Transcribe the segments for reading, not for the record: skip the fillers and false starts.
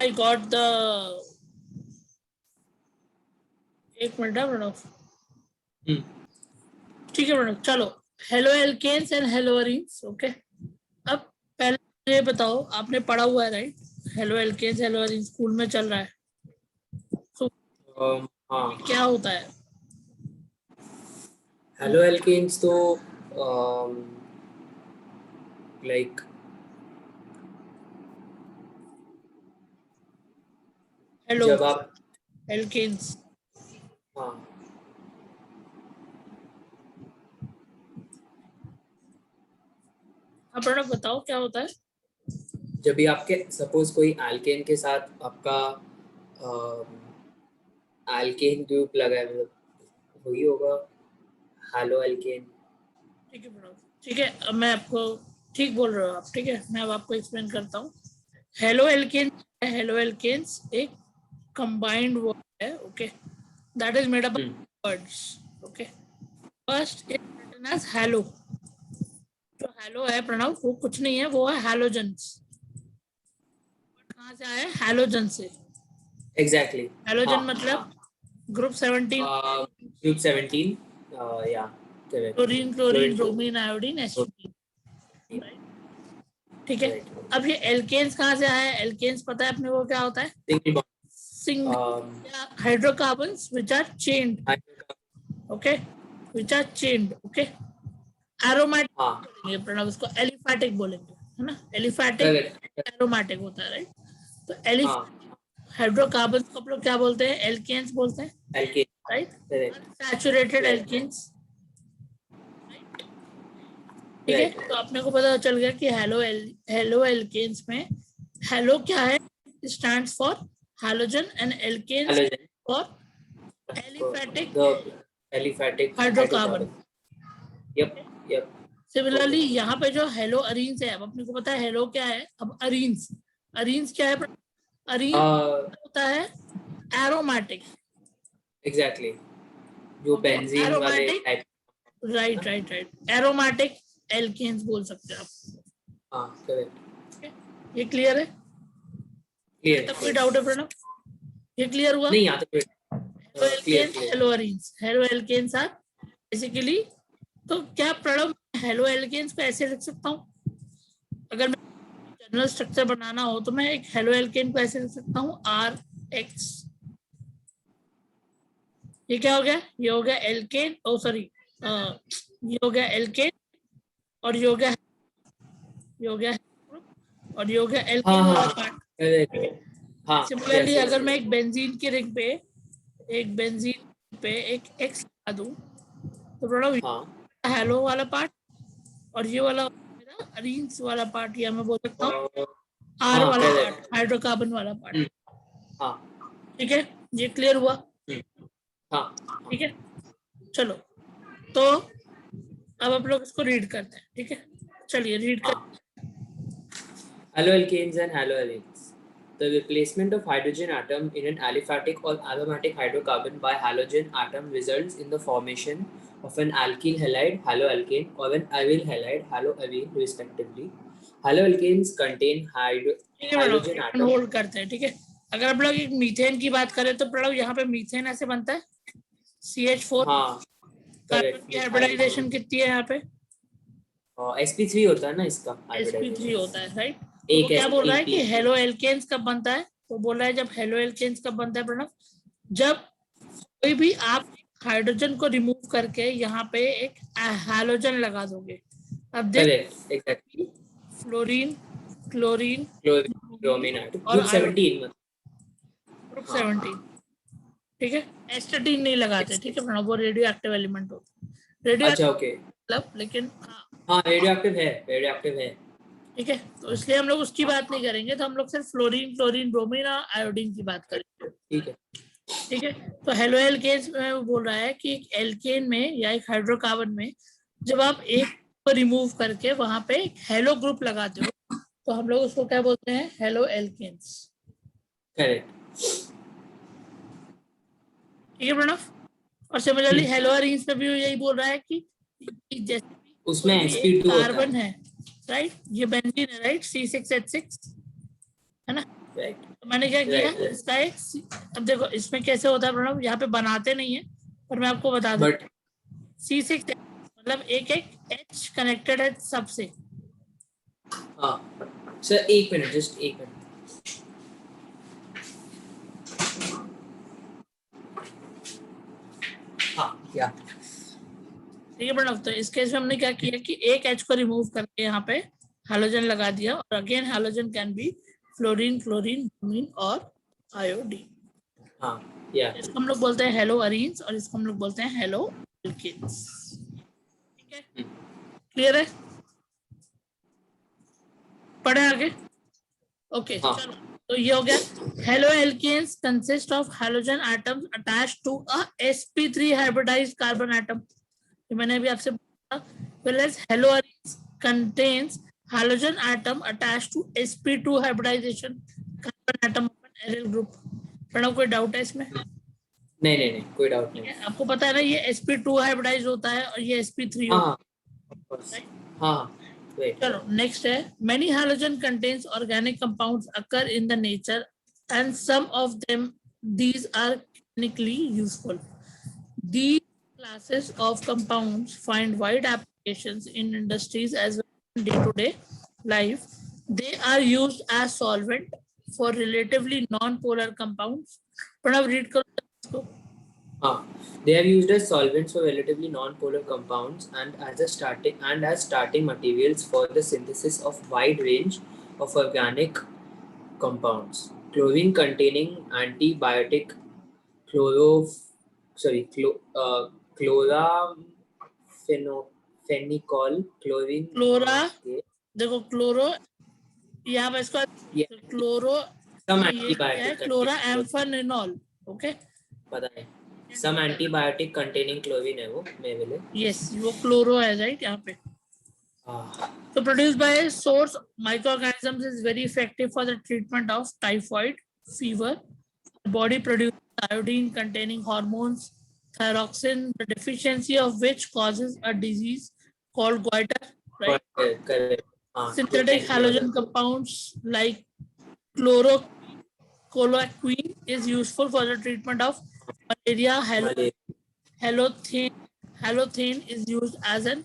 I got the एक minute है प्रणव। ठीक है प्रणव, चलो haloalkanes and haloarenes. Okay, अब पहले ये बताओ, आपने पढ़ा हुआ है right? Haloalkanes haloarenes school में चल रहा है। तो हाँ, क्या होता है हेलो एल्केन्स तो लाइक हेलो जब आप एल्केन्स। हाँ अब प्रणव बताओ क्या होता है। जब भी आपके सपोज कोई एल्केन के साथ आपका एल्केन ग्रुप लगा है, मतलब वही होगा हेलो एल्केन। ठीक है प्रणव, ठीक है, अब मैं आपको ठीक बोल रहे हो आप, ठीक है, मैं अब आपको एक्सप्लेन करता हूँ। हेलो एल्केन्स, हेलो एल्केन्स एक कंबाइंड वर्ड है। Okay, that is made up of words. Okay, first is written as halo. जो हेलो है प्रणव, वो कुछ नहीं है, वो है हैलोजेंस। कहाँ से आया? हैलोजन से। एग्जैक्टली। हैलोजन हाँ, मतलब ग्रुप 17, ग्रुप 17, या correct. Chlorine chlorine bromine iodine SP. ठीक है, अब ये एल्केन्स कहाँ से आया है? एल्केन्स पता है अपने को क्या होता है? Single hydrocarbons which are chained. Okay, which are chained. Okay, aromatic बोलेंगे प्रणव, इसको एलिफैटिक बोलेंगे, है ना? एलिफैटिक एरोमेटिक होता है राइट? तो हाइड्रोकार्बन को आप लोग क्या बोलते हैं? एल्केन्स बोलते हैं, राइट? सैचुरेटेड एल्केन्स, ठीक है। तो अपने को पता चल गया कि हेलो एल्केन्स में हेलो क्या है? Stands for halogen and alkanes for aliphatic hydrocarbon. Yup. Similarly यहाँ पे जो हेलो अरीन्स है, अब अपने को पता है हेलो क्या है। अब अरीन्स, अरीन्स क्या है? अरीन्स होता है एरोमेटिक। एग्जैक्टली, जो बेंजीन वाले type. Right right right, aromatic alkanes बोल सकते हैं आप। हाँ, करेक्ट। ये क्लियर है? क्लियर तब कोई डाउट है प्रणव? ये क्लियर हुआ? नहीं आता? Haloalkanes haloarenes, haloalkanes are basically. तो क्या प्रणव हेलो एल्केन्स को ऐसे लिख सकता हूँ? अगर मैं जनरल स्ट्रक्चर बनाना हो तो मैं एक हेलो एल्केन को ऐसे लिख सकता हूँ आर एक्स। ये क्या हो गया? ये हो गया एल्केन, ओ सॉरी, ये हो गया एल्केन, और ये हो गया ग्रुप, और ये हो गया एल्केन वाला पार्ट। सिमिलरली अगर मैं एक बेंजीन की रिंग पे एक एक्स लगा दूं तो प्रणव हेलो वाला पार्ट, और ये वाला मेरा अरीन्स वाला पार्ट, या मैं बोल सकता हूँ आर वाला पार्ट, हाइड्रोकार्बन वाला पार्ट। ठीक है, ये क्लियर हुआ? ठीक है, चलो तो अब आप लोग इसको रीड करते हैं। ठीक है, चलिए रीड कर। Haloalkanes and haloarenes. The replacement of hydrogen atom in an aliphatic or aromatic hydrocarbon by halogen atom results in the formation of an alkyl halide, haloalkane, or an aryl halide, haloarene, respectively. Haloalkanes contain halogen atom. Hold करते हैं, ठीक है। अगर आप लोग एक methane की बात करें तो प्रणव यहाँ पे मीथेन ऐसे बनता है CH4। कार्बन की हाइब्रिडाइजेशन कितनी है यहाँ पे? sp3 होता है ना इसका, sp3 होता है राइट। तो क्या बोल रहा है कि हेलो एल्केन्स कब बनता है? तो बोल रहा है जब हेलो एल्केन्स कब बनता है प्रणव? जब कोई भी आप हाइड्रोजन को रिमूव करके यहाँ पे एक हैलोजन लगा दोगे। अब देख, fluorine chlorine bromine group 17, group 17, ठीक है। एस्टेटीन नहीं लगाते, ठीक है प्रणव, वो रेडियो एक्टिव एलिमेंट होता है। रेडियो अच्छा, ओके, मतलब, लेकिन हाँ रेडियो एक्टिव है। ठीक है, तो इसलिए हम लोग उसकी बात नहीं करेंगे, तो हम लोग सिर्फ फ्लोरीन क्लोरीन ब्रोमीन और आयोडीन की बात करेंगे। ठीक है, तो हेलो एल्केन में वो बोल रहा है कि एक एल्केन में या एक हाइड्रोकार्बन में जब आप एक को रिमूव करके वहां पे एक हेलो ग्रुप लगाते हो तो हम लोग उसको क्या बोलते हैं? Haloalkanes. करेक्ट। ठीक है प्रणव, और सिमिलरली हेलो अरीन्स में भी यही बोल रहा है कि जैसे उसमें sp2 कार्बन है राइट, ये बेंजीन है राइट, C6H6 है ना, Right. तो मैंने क्या किया, Right. इसका एक, अब देखो इसमें कैसे होता है प्रणव, यहाँ पे बनाते नहीं है पर मैं आपको बता दूं, But C6 मतलब एक H कनेक्टेड है सबसे। हाँ सर, एक मिनट, जस्ट एक मिनट। हाँ या ठीक है प्रणव, तो इस केस में हमने क्या किया कि एक H को रिमूव करके यहाँ पे हैलोजन लगा दिया, और again halogen can be fluorine, chlorine, bromine और आयोडीन। हाँ या इसको हम लोग बोलते हैं हेलो अरीन्स और इसको हम लोग बोलते हैं हेलो एल्केन्स। ठीक है, क्लियर है? पढ़े आगे? ओके हाँ. चलो, तो ये हो गया। Haloalkanes consist of halogen atoms attached to a sp3 hybridised carbon atom. ये मैंने अभी आपसे बोला। whereas haloarenes contains halogen atom attached to sp2 hybridization carbon atom of an aryl group। Pranav कोई डाउट है इसमें? नहीं, कोई डाउट नहीं। आपको पता है ना ये sp2 हाइब्रिडाइज होता है और ये sp3 होता है। हाँ चलो नेक्स्ट है, many halogen contains organic compounds occur in the nature and some of them these are clinically useful. These classes of compounds find wide applications in industries as well as in day-to-day life. They are used as solvent for relatively non-polar compounds. Pranav read करो इसको। They are used as solvents for relatively non-polar compounds and as starting materials for the synthesis of wide range of organic compounds. Chlorine containing antibiotic chloramphenicol chlorine क्लोरा, देखो chloro, यहाँ पर इसका chloro, some ये antibiotic क्लोरा एम्फेनिनॉल। Okay, पता है, some antibiotic containing chlorine है वो मेरे। यस वो क्लोरो है राइट यहाँ पे। So produced by source microorganisms is very effective for the treatment of typhoid fever. The body produces iodine containing hormones, thyroxine, the deficiency of which causes a disease called goiter, right? Correct. Synthetic halogen compounds like chloroquine is useful for the treatment of malaria. Halothane is used as an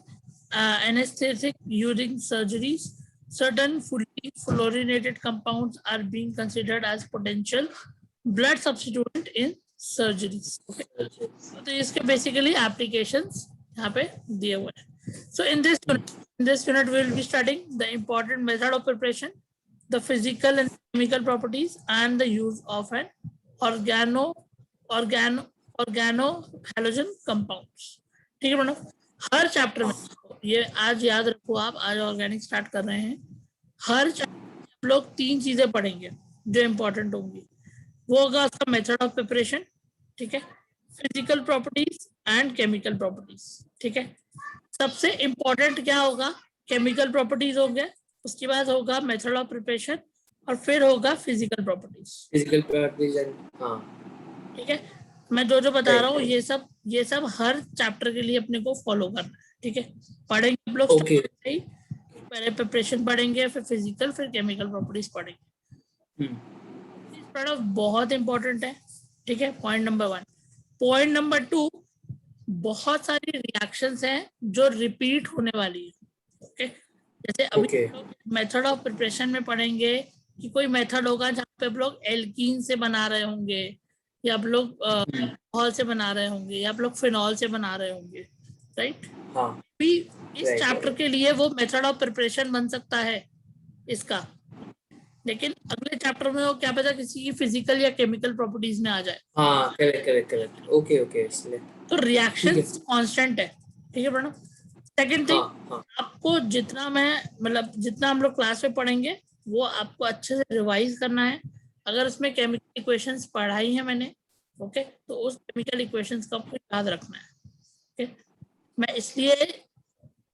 anesthetic during surgeries. Certain fully fluorinated compounds are being considered as potential blood substituent in surgeries. Okay? तो इसके basically applications यहाँ पे दिए हुए हैं. So in this unit we will be studying the important method of preparation, the physical and chemical properties, and the use of an organohalogen compounds. ठीक है madam, हर chapter में ये आज याद रखो, आप आज ऑर्गेनिक स्टार्ट कर रहे हैं, हर चैप्टर आप लोग 3 चीजें पढ़ेंगे जो इंपॉर्टेंट होंगी। वो होगा उसका मेथड ऑफ प्रिपरेशन, ठीक है, physical properties and chemical properties. ठीक है, सबसे इंपॉर्टेंट क्या होगा, केमिकल प्रॉपर्टीज हो गया, उसके बाद होगा मेथड ऑफ प्रिपरेशन और फिर होगा फिजिकल प्रॉपर्टीज। हाँ ठीक है, मैं जो बता रहा हूँ ये सब हर चैप्टर के लिए अपने को फॉलो करना है। ठीक है, पढ़ेंगे हम लोग पहले प्रिपरेशन पढ़ेंगे, फिर फिजिकल, फिर केमिकल प्रॉपर्टीज पढ़ेंगे। बहुत इंपॉर्टेंट है। ठीक है, पॉइंट नंबर 1। पॉइंट नंबर 2, बहुत सारी रिएक्शंस हैं जो रिपीट होने वाली है। ओके, जैसे अभी मेथड ऑफ प्रिपरेशन में पढ़ेंगे कि कोई मेथड होगा जहाँ पे आप लोग एल्कीन से बना रहे होंगे, या आप लोग अल्कोहल से बना रहे होंगे, या आप लोग फिनॉल से बना रहे होंगे, राइट? भी इस चैप्टर के लिए वो मेथड ऑफ प्रिपरेशन बन सकता है इसका, लेकिन अगले चैप्टर में वो क्या पता किसी की फिजिकल या केमिकल प्रॉपर्टीज में आ जाए। हाँ करेक्ट। ओके इसलिए तो रिएक्शंस कांस्टेंट है। ठीक है मैडम। सेकंड थिंग, आपको जितना जितना हम लोग क्लास में पढ़ेंगे वो आपको अच्छे से रिवाइज करना है। अगर उसमें केमिकल इक्वेशंस पढ़ाई है मैंने, ओके, तो उस केमिकल इक्वेशंस का आपको याद रखना है। ओके, मैं इसलिए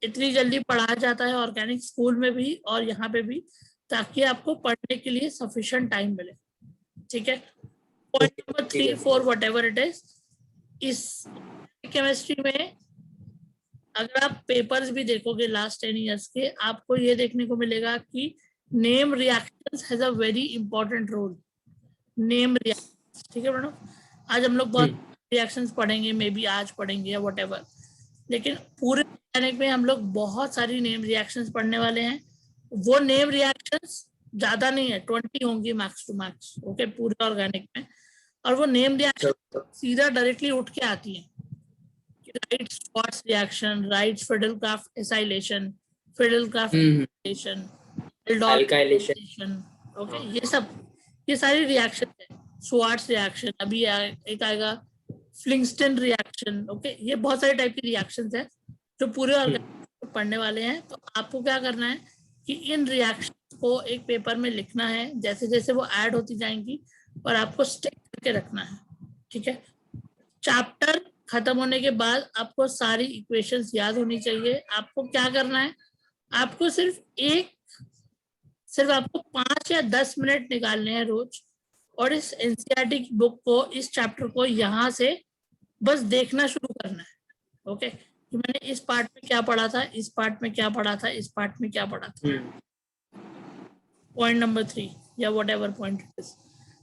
इतनी जल्दी पढ़ाया जाता है ऑर्गेनिक स्कूल में भी और यहाँ पे भी, ताकि आपको पढ़ने के लिए सफिशिएंट टाइम मिले। ठीक है, point number 3, 4 whatever it is, इस केमिस्ट्री में अगर आप पेपर्स भी देखोगे लास्ट 10 इयर्स के, आपको ये देखने को मिलेगा कि name reactions has a very important role. Name reactions, ठीक है मैडम. आज हम लोग बहुत रिएक्शंस पढ़ेंगे, मे बी आज पढ़ेंगे या व्हाटएवर, लेकिन पूरे ऑर्गेनिक में हम लोग बहुत सारी नेम रिएक्शंस पढ़ने वाले हैं. वो नेम रिएक्शंस ज्यादा नहीं है, 20 होंगी मैक्स टू मैक्स. ओके, पूरे ऑर्गेनिक में. और वो नेम रिएक्शन सीधा डायरेक्टली उठ के आती है. Right Swarts reaction, right Friedel Crafts acylation, Friedel Crafts acylation, alkylation. Okay, ये सारी रिएक्शन है. स्वार्ट्स रिएक्शन, अभी एक आएगा फ्लिंगस्टन रिएक्शन. ओके, ये बहुत सारे टाइप की रिएक्शंस है जो पूरे ऑर्गेनिक पढ़ने वाले हैं. तो आपको क्या करना है कि इन रिएक्शन को एक पेपर में लिखना है, जैसे जैसे वो ऐड होती जाएंगी, और आपको स्टिक करके रखना है. ठीक है. चैप्टर खत्म होने के बाद आपको सारी इक्वेशंस याद होनी चाहिए. आपको क्या करना है, आपको सिर्फ आपको 5 या 10 मिनट निकालने हैं रोज, और इस एनसीईआरटी की बुक को, इस चैप्टर को यहाँ से बस देखना शुरू करना है. ओके, कि मैंने इस पार्ट में क्या पढ़ा था, इस पार्ट में क्या पढ़ा था, इस पार्ट में क्या पढ़ा था. पॉइंट नंबर 3 या what ever point it is,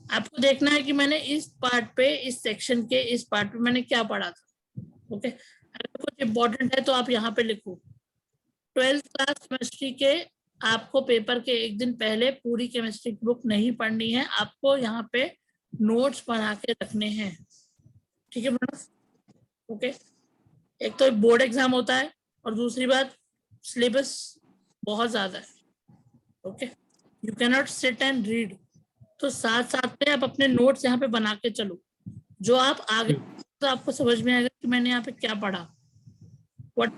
आपको देखना है कि मैंने इस पार्ट पे, इस सेक्शन के इस पार्ट पे मैंने क्या पढ़ा था. ओके, अगर कुछ इंपॉर्टेंट है तो आप यहाँ पे लिखो. 12th क्लास केमिस्ट्री के आपको पेपर के एक दिन पहले पूरी केमिस्ट्री की बुक नहीं पढ़नी है, आपको यहाँ पे नोट्स बना के रखने हैं. ठीक है मैडम. ओके, एक तो बोर्ड एग्जाम होता है, और दूसरी बात सिलेबस बहुत ज्यादा है. Okay, you can not sit and read. तो साथ साथ में आप अपने नोट्स यहाँ पे बना के चलो, जो आप आगे तो आपको समझ में आएगा कि मैंने यहाँ पे क्या पढ़ा. what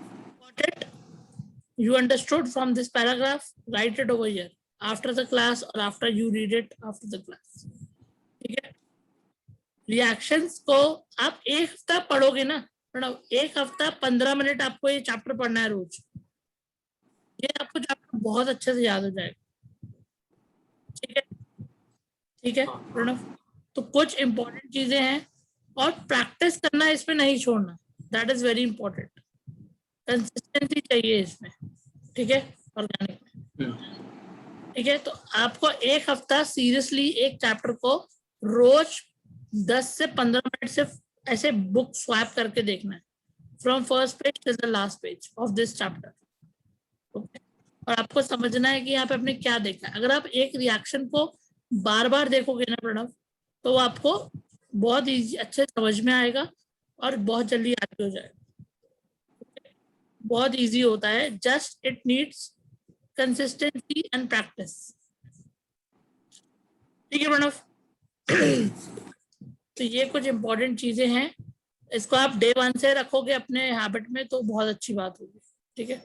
you understood from this paragraph, write it over here after the class or after you read it after the class. ठीक है. रिएक्शंस को आप एक हफ्ता पढ़ोगे ना मैडम, एक हफ्ता 15 मिनट आपको ये चैप्टर पढ़ना है रोज. ये आपको चैप्टर बहुत अच्छे से याद हो जाएगा. ठीक है. ठीक है प्रणव. तो कुछ इंपॉर्टेंट चीजें हैं, और प्रैक्टिस करना इसमें नहीं छोड़ना. That is very important. Consistency चाहिए इसमें. ठीक है, ऑर्गेनिक में. ठीक है, तो आपको एक हफ्ता सीरियसली एक चैप्टर को रोज 10 से 15 मिनट सिर्फ ऐसे बुक स्वैप करके देखना है, from first page to the last page of this chapter. Okay, और आपको समझना है कि यहाँ पे आपने क्या देखा है. अगर आप एक रिएक्शन को बार बार देखोगे ना प्रणव, तो वो आपको बहुत इजी, अच्छे समझ में आएगा, और बहुत जल्दी याद हो जाएगा. बहुत इजी होता है, just it needs consistency and practice. ठीक है प्रणव. तो ये कुछ इंपॉर्टेंट चीजें हैं, इसको आप डे 1 से रखोगे अपने हैबिट में तो बहुत अच्छी बात होगी. ठीक है,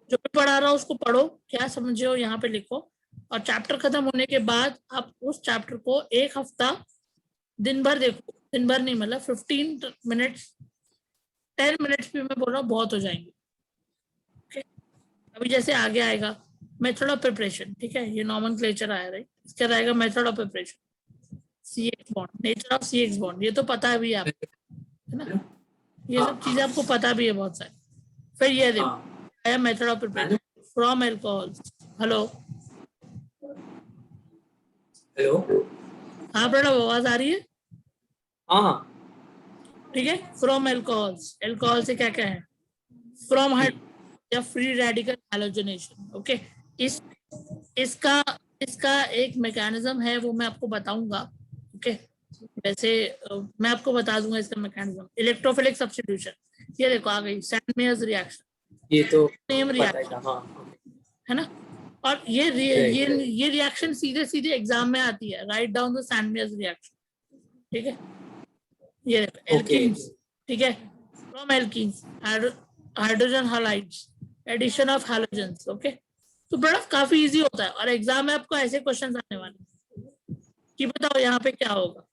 जो मैं पढ़ा रहा हूँ उसको पढ़ो, क्या समझे हो यहाँ पे लिखो, और चैप्टर खत्म होने के बाद आप उस चैप्टर को एक हफ्ता दिन भर देखो. दिन भर नहीं, मतलब 15 मिनट्स, 10 मिनट्स भी मैं बोल रहा हूँ बहुत हो जाएंगे. अभी जैसे आगे आएगा मेथड ऑफ प्रिपरेशन. ठीक है, ये नॉमेनक्लेचर आया राइट, इसके बाद आएगा method of preparation, CX bond, nature of CX bond, ये तो पता है भी आपको, है ना. ये सब चीजें आपको पता भी है बहुत सारी. फिर ये देखो आया method of preparation from alcohol. Hello hello. हाँ प्रणव, आवाज आ रही है. हाँ. ठीक है, फ्रॉम अल्कोहल्स, अल्कोहल से क्या क्या है, फ्रॉम या फ्री रेडिकल हैलोजनेशन. ओके, इसका एक मैकेनिज्म है, वो मैं आपको बताऊंगा. ओके, वैसे मैं आपको बता दूंगा इसका मैकेनिज्म. इलेक्ट्रोफिलिक सब्स्टिट्यूशन, ये देखो आ गई सैंडमेयर्स रिएक्शन, ये तो सेम रिएक्शन. हाँ, है ना. और ये रिएक्शन सीधे सीधे एग्जाम में आती है. Write down the Sandmeyer's reaction. ठीक है, ये देखो एल्कीन्स. ठीक है, from alkenes hydrogen halides, addition of halogens. Okay, तो बड़ा काफी इजी होता है, और एग्जाम में आपको ऐसे क्वेश्चंस आने वाले हैं कि बताओ यहाँ पे क्या होगा.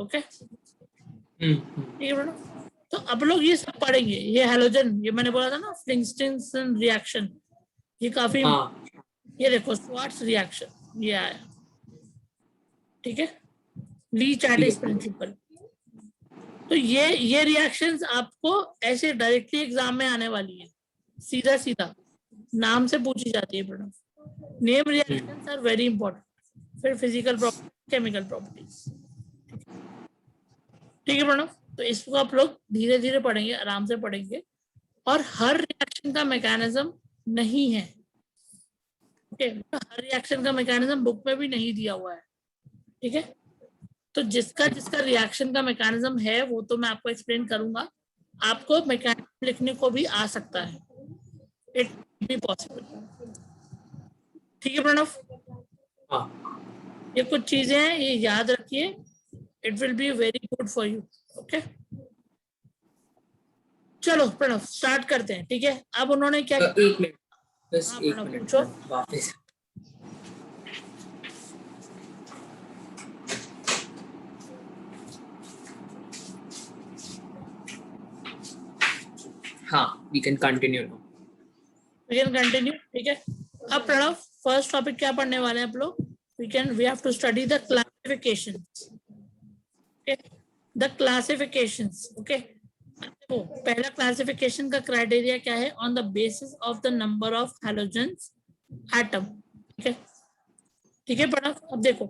ओके, ठीक है बड़ा. तो अब लोग ये सब पढ़ेंगे. ये हैलोजन, ये मैंने बोला था ना फ्लिंगस्टन रिएक्शन, ये काफी ये देखो स्वार्ट्स रिएक्शन, ये आया. ठीक है, ली चैटिस प्रिंसिपल. तो ये रिएक्शंस आपको ऐसे डायरेक्टली एग्जाम में आने वाली है, सीधा सीधा नाम से पूछी जाती है Pranav. Name reactions are very important, फिर फिजिकल प्रॉपर्टीज, केमिकल प्रॉपर्टीज। ठीक है प्रणव, तो इसको आप लोग धीरे धीरे पढ़ेंगे, आराम से पढ़ेंगे, और हर रिएक्शन का मैकेनिज्म नहीं है, ओके, हर रिएक्शन का मैकेनिज्म बुक में भी नहीं दिया हुआ है, ठीक है। तो जिसका जिसका रिएक्शन का मैकेनिज्म है वो तो मैं आपको एक्सप्लेन करूंगा, आपको मैकेनिज्म लिखने को भी आ सकता है, इट बी पॉसिबल। ठीक है प्रणव, ये कुछ चीजें हैं, ये याद रखिए, it will be very good for you, okay. चलो प्रणव स्टार्ट करते हैं, ठीक है। अब उन्होंने क्या, एक मिनट, बस हाँ, एक प्रणव, मिनट पूछो। वापस। हाँ, we can continue now. We can continue, ठीक है। अब प्रणव फर्स्ट टॉपिक क्या पढ़ने वाले हैं आप लोग? we have to study the classifications, okay, the classifications, okay। तो पहला क्लासिफिकेशन का क्राइटेरिया क्या है? On the basis of the number of halogens atom, ठीक है, ठीक है प्रणव। अब देखो,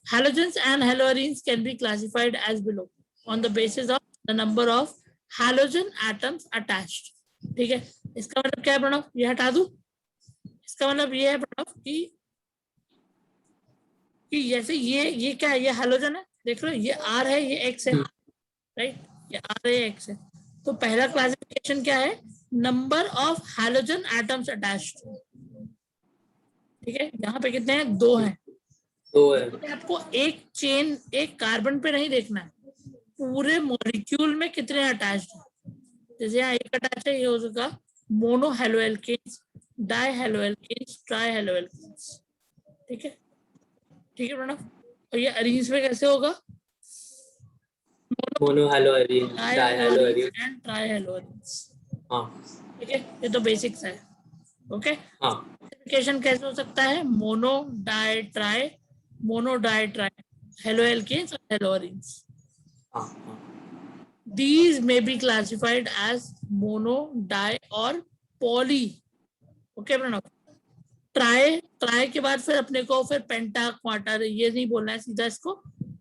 halogens and haloarenes can be classified as below on the basis of the number of halogen atoms attached, ठीक है। इसका मतलब क्या है प्रणव? ये हटा दूं? इसका मतलब ये है प्रणव कि जैसे ये क्या है? ये हैलोजन है, देख लो, ये आर है, ये एक्स है, राइट, ये आर है, एक्स है। तो पहला क्लासिफिकेशन क्या है? Number of halogen atoms attached, ठीक है। यहाँ पे कितने हैं? 2 हैं। तो आपको एक चेन, एक कार्बन पे नहीं देखना है, पूरे मॉलिक्यूल में कितने अटैच्ड हैं। जैसे यहाँ एक अटैच है, ये हो जाएगा monohaloalkanes, dihaloalkanes, trihaloalkanes, ठीक है, ठीक है प्रणव। और ये अरेंज में कैसे होगा? मोनो हेलोअरीन, डाई हेलोअरीन एंड ट्राई हेलोअरीन्स, हाँ, ठीक है। ये तो बेसिक्स है, ओके। हाँ, क्लासिफिकेशन कैसे हो सकता है? Mono di tri, mono di tri, haloalkanes और हेलोअरीन्स। हाँ, These may be classified as mono, di और poly, ओके प्रणव। ट्राई के बाद फिर अपने को फिर पेंटा, क्वार्टर ये नहीं बोलना है, सीधा इसको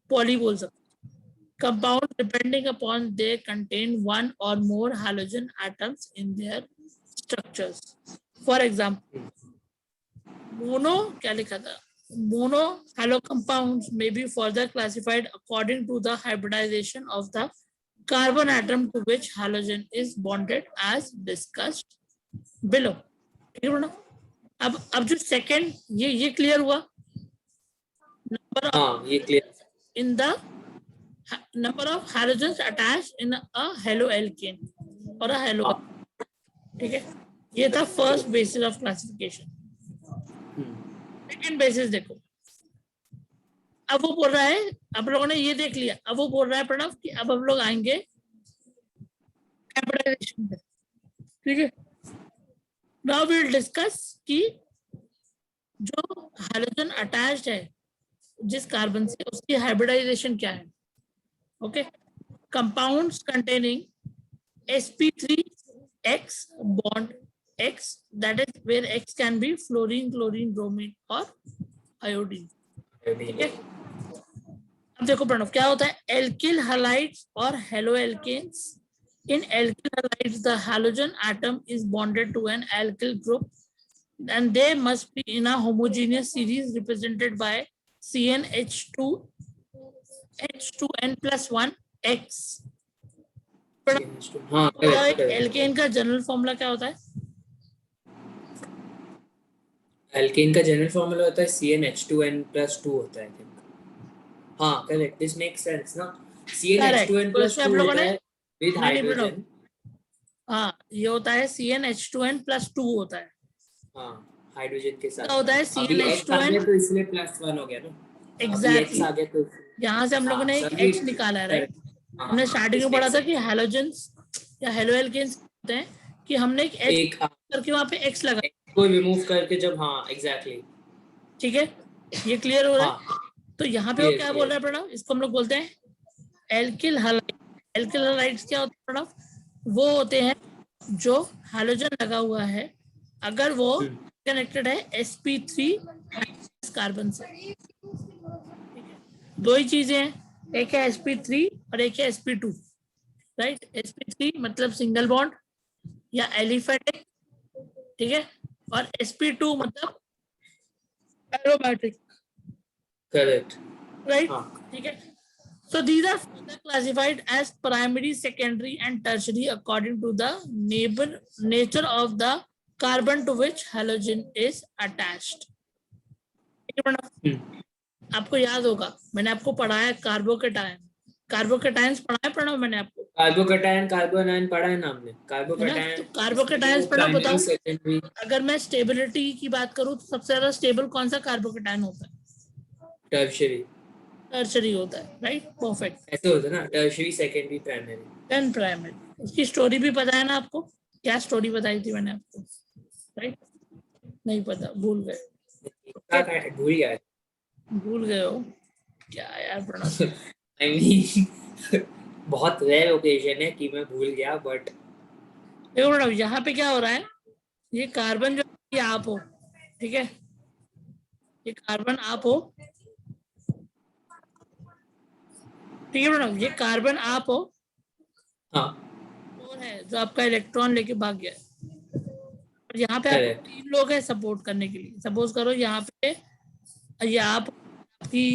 पॉली बोल सकते। Compound depending upon they contain 1 or more halogen atoms in their structures. For example, mono क्या लिखा था? Mono halo compounds may be further classified according to the hybridization of the carbon atom to which halogen is bonded as discussed below, ठीक है ना। अब जो second, ये clear हुआ? नंबर ऑफ, ये clear, in the number of halogens attached in a haloalkane और अ hello, ठीक है। ये था first basis of classification. Second basis देखो, अब वो बोल रहा है, आप लोगों ने ये देख लिया, अब वो बोल रहा है प्रणव कि अब हम लोग आएंगे हाइब्रिडाइजेशन पे, ठीक है। नाउ वी विल डिस्कस कि जो हाइड्रोजन अटैच्ड है जिस कार्बन से, उसकी हाइब्रिडाइजेशन क्या है, okay. Compounds containing sp3x bond x, that is where x can be fluorine, chlorine, bromine और iodine, ठीक है। अब देखो प्रणव क्या होता है? एल्किल हैलाइड्स और haloalkanes. In alkyl halides, the halogen atom is bonded to an alkyl group, and they must be in a homogeneous series represented by CnH2, H2n plus 1 X. हाँ, एल्केन का जनरल फॉर्मूला क्या होता है? Alkene का general formula होता है CnH2n+2 होता है, हाँ करेक्ट, दिस मेक्स सेंस ना। CnH2n+2 होता है विद हाइड्रोजन, हाँ ये होता है CnH2n+2 होता है, हाँ हाइड्रोजन के साथ होता है CnH2n, तो इसलिए +1 हो गया ना। एग्जैक्टली, आ गया तो यहाँ से हम लोगों ने एक X निकाला है, राइट। हमने स्टार्टिंग में पढ़ा था कि हैलोजेंस या हेलोएल्केन्स होते हैं कि हमने एक H करके वहाँ पे X लगा, को रिमूव करके जब, हाँ एग्जैक्टली, ठीक है, ये क्लियर हो रहा है। तो यहाँ पे वो क्या बोल रहा है प्रणव? इसको हम लोग बोलते हैं एल्किल हैलाइड। एल्किल हैलाइड्स क्या होते हैं प्रणव? वो होते हैं जो हैलोजन लगा हुआ है, अगर वो कनेक्टेड है sp3 कार्बन से। दो ही चीजें हैं, एक है sp3 और एक है sp2, राइट। sp3 मतलब सिंगल बॉन्ड या एलिफेटिक, ठीक है, और sp2 मतलब एरोमेटिक, करेक्ट, राइट, ठीक है। So these are further classified as primary, secondary, and tertiary according to the nature of the carbon to which halogen is attached. आपको याद होगा, मैंने आपको पढ़ाया कार्बोकेटायन, कार्बोकेटायंस पढ़ा है प्रणव मैंने आपको? कार्बोकेटायन कार्बोनाइन पढ़ा है ना हमने, कार्बोकेटायन। तो कार्बोकेटायंस प्रणव बताओ, सेकेंडरी। अगर मैं स्टेबिलिटी की बात करूं तो सबसे ज्यादा स्टेबल कौन सा कार्बोकेटायन होता है? टर्शियरी। टर्शरी होता है, राइट, परफेक्ट। ऐसे होता है ना, tertiary, secondary, primary. Then primary. उसकी स्टोरी भी पता है ना आपको? क्या स्टोरी बताई थी मैंने आपको, राइट? नहीं पता, भूल गए? भूल गया, भूल गए हो क्या यार प्रणव? I mean, बहुत रेयर ओकेजन है कि मैं भूल गया, बट देखो प्रणव, यहाँ पे क्या हो रहा है, ये कार्बन जो ये आप हो, ठीक है, ये कार्बन आप हो, ठीक है प्रणव, ये कार्बन आप हो, हाँ, और है जो आपका इलेक्ट्रॉन लेके भाग गया है, और यहाँ पे आप तीन लोग हैं सपोर्ट करने के लिए। सपोज करो यहाँ पे ये आपकी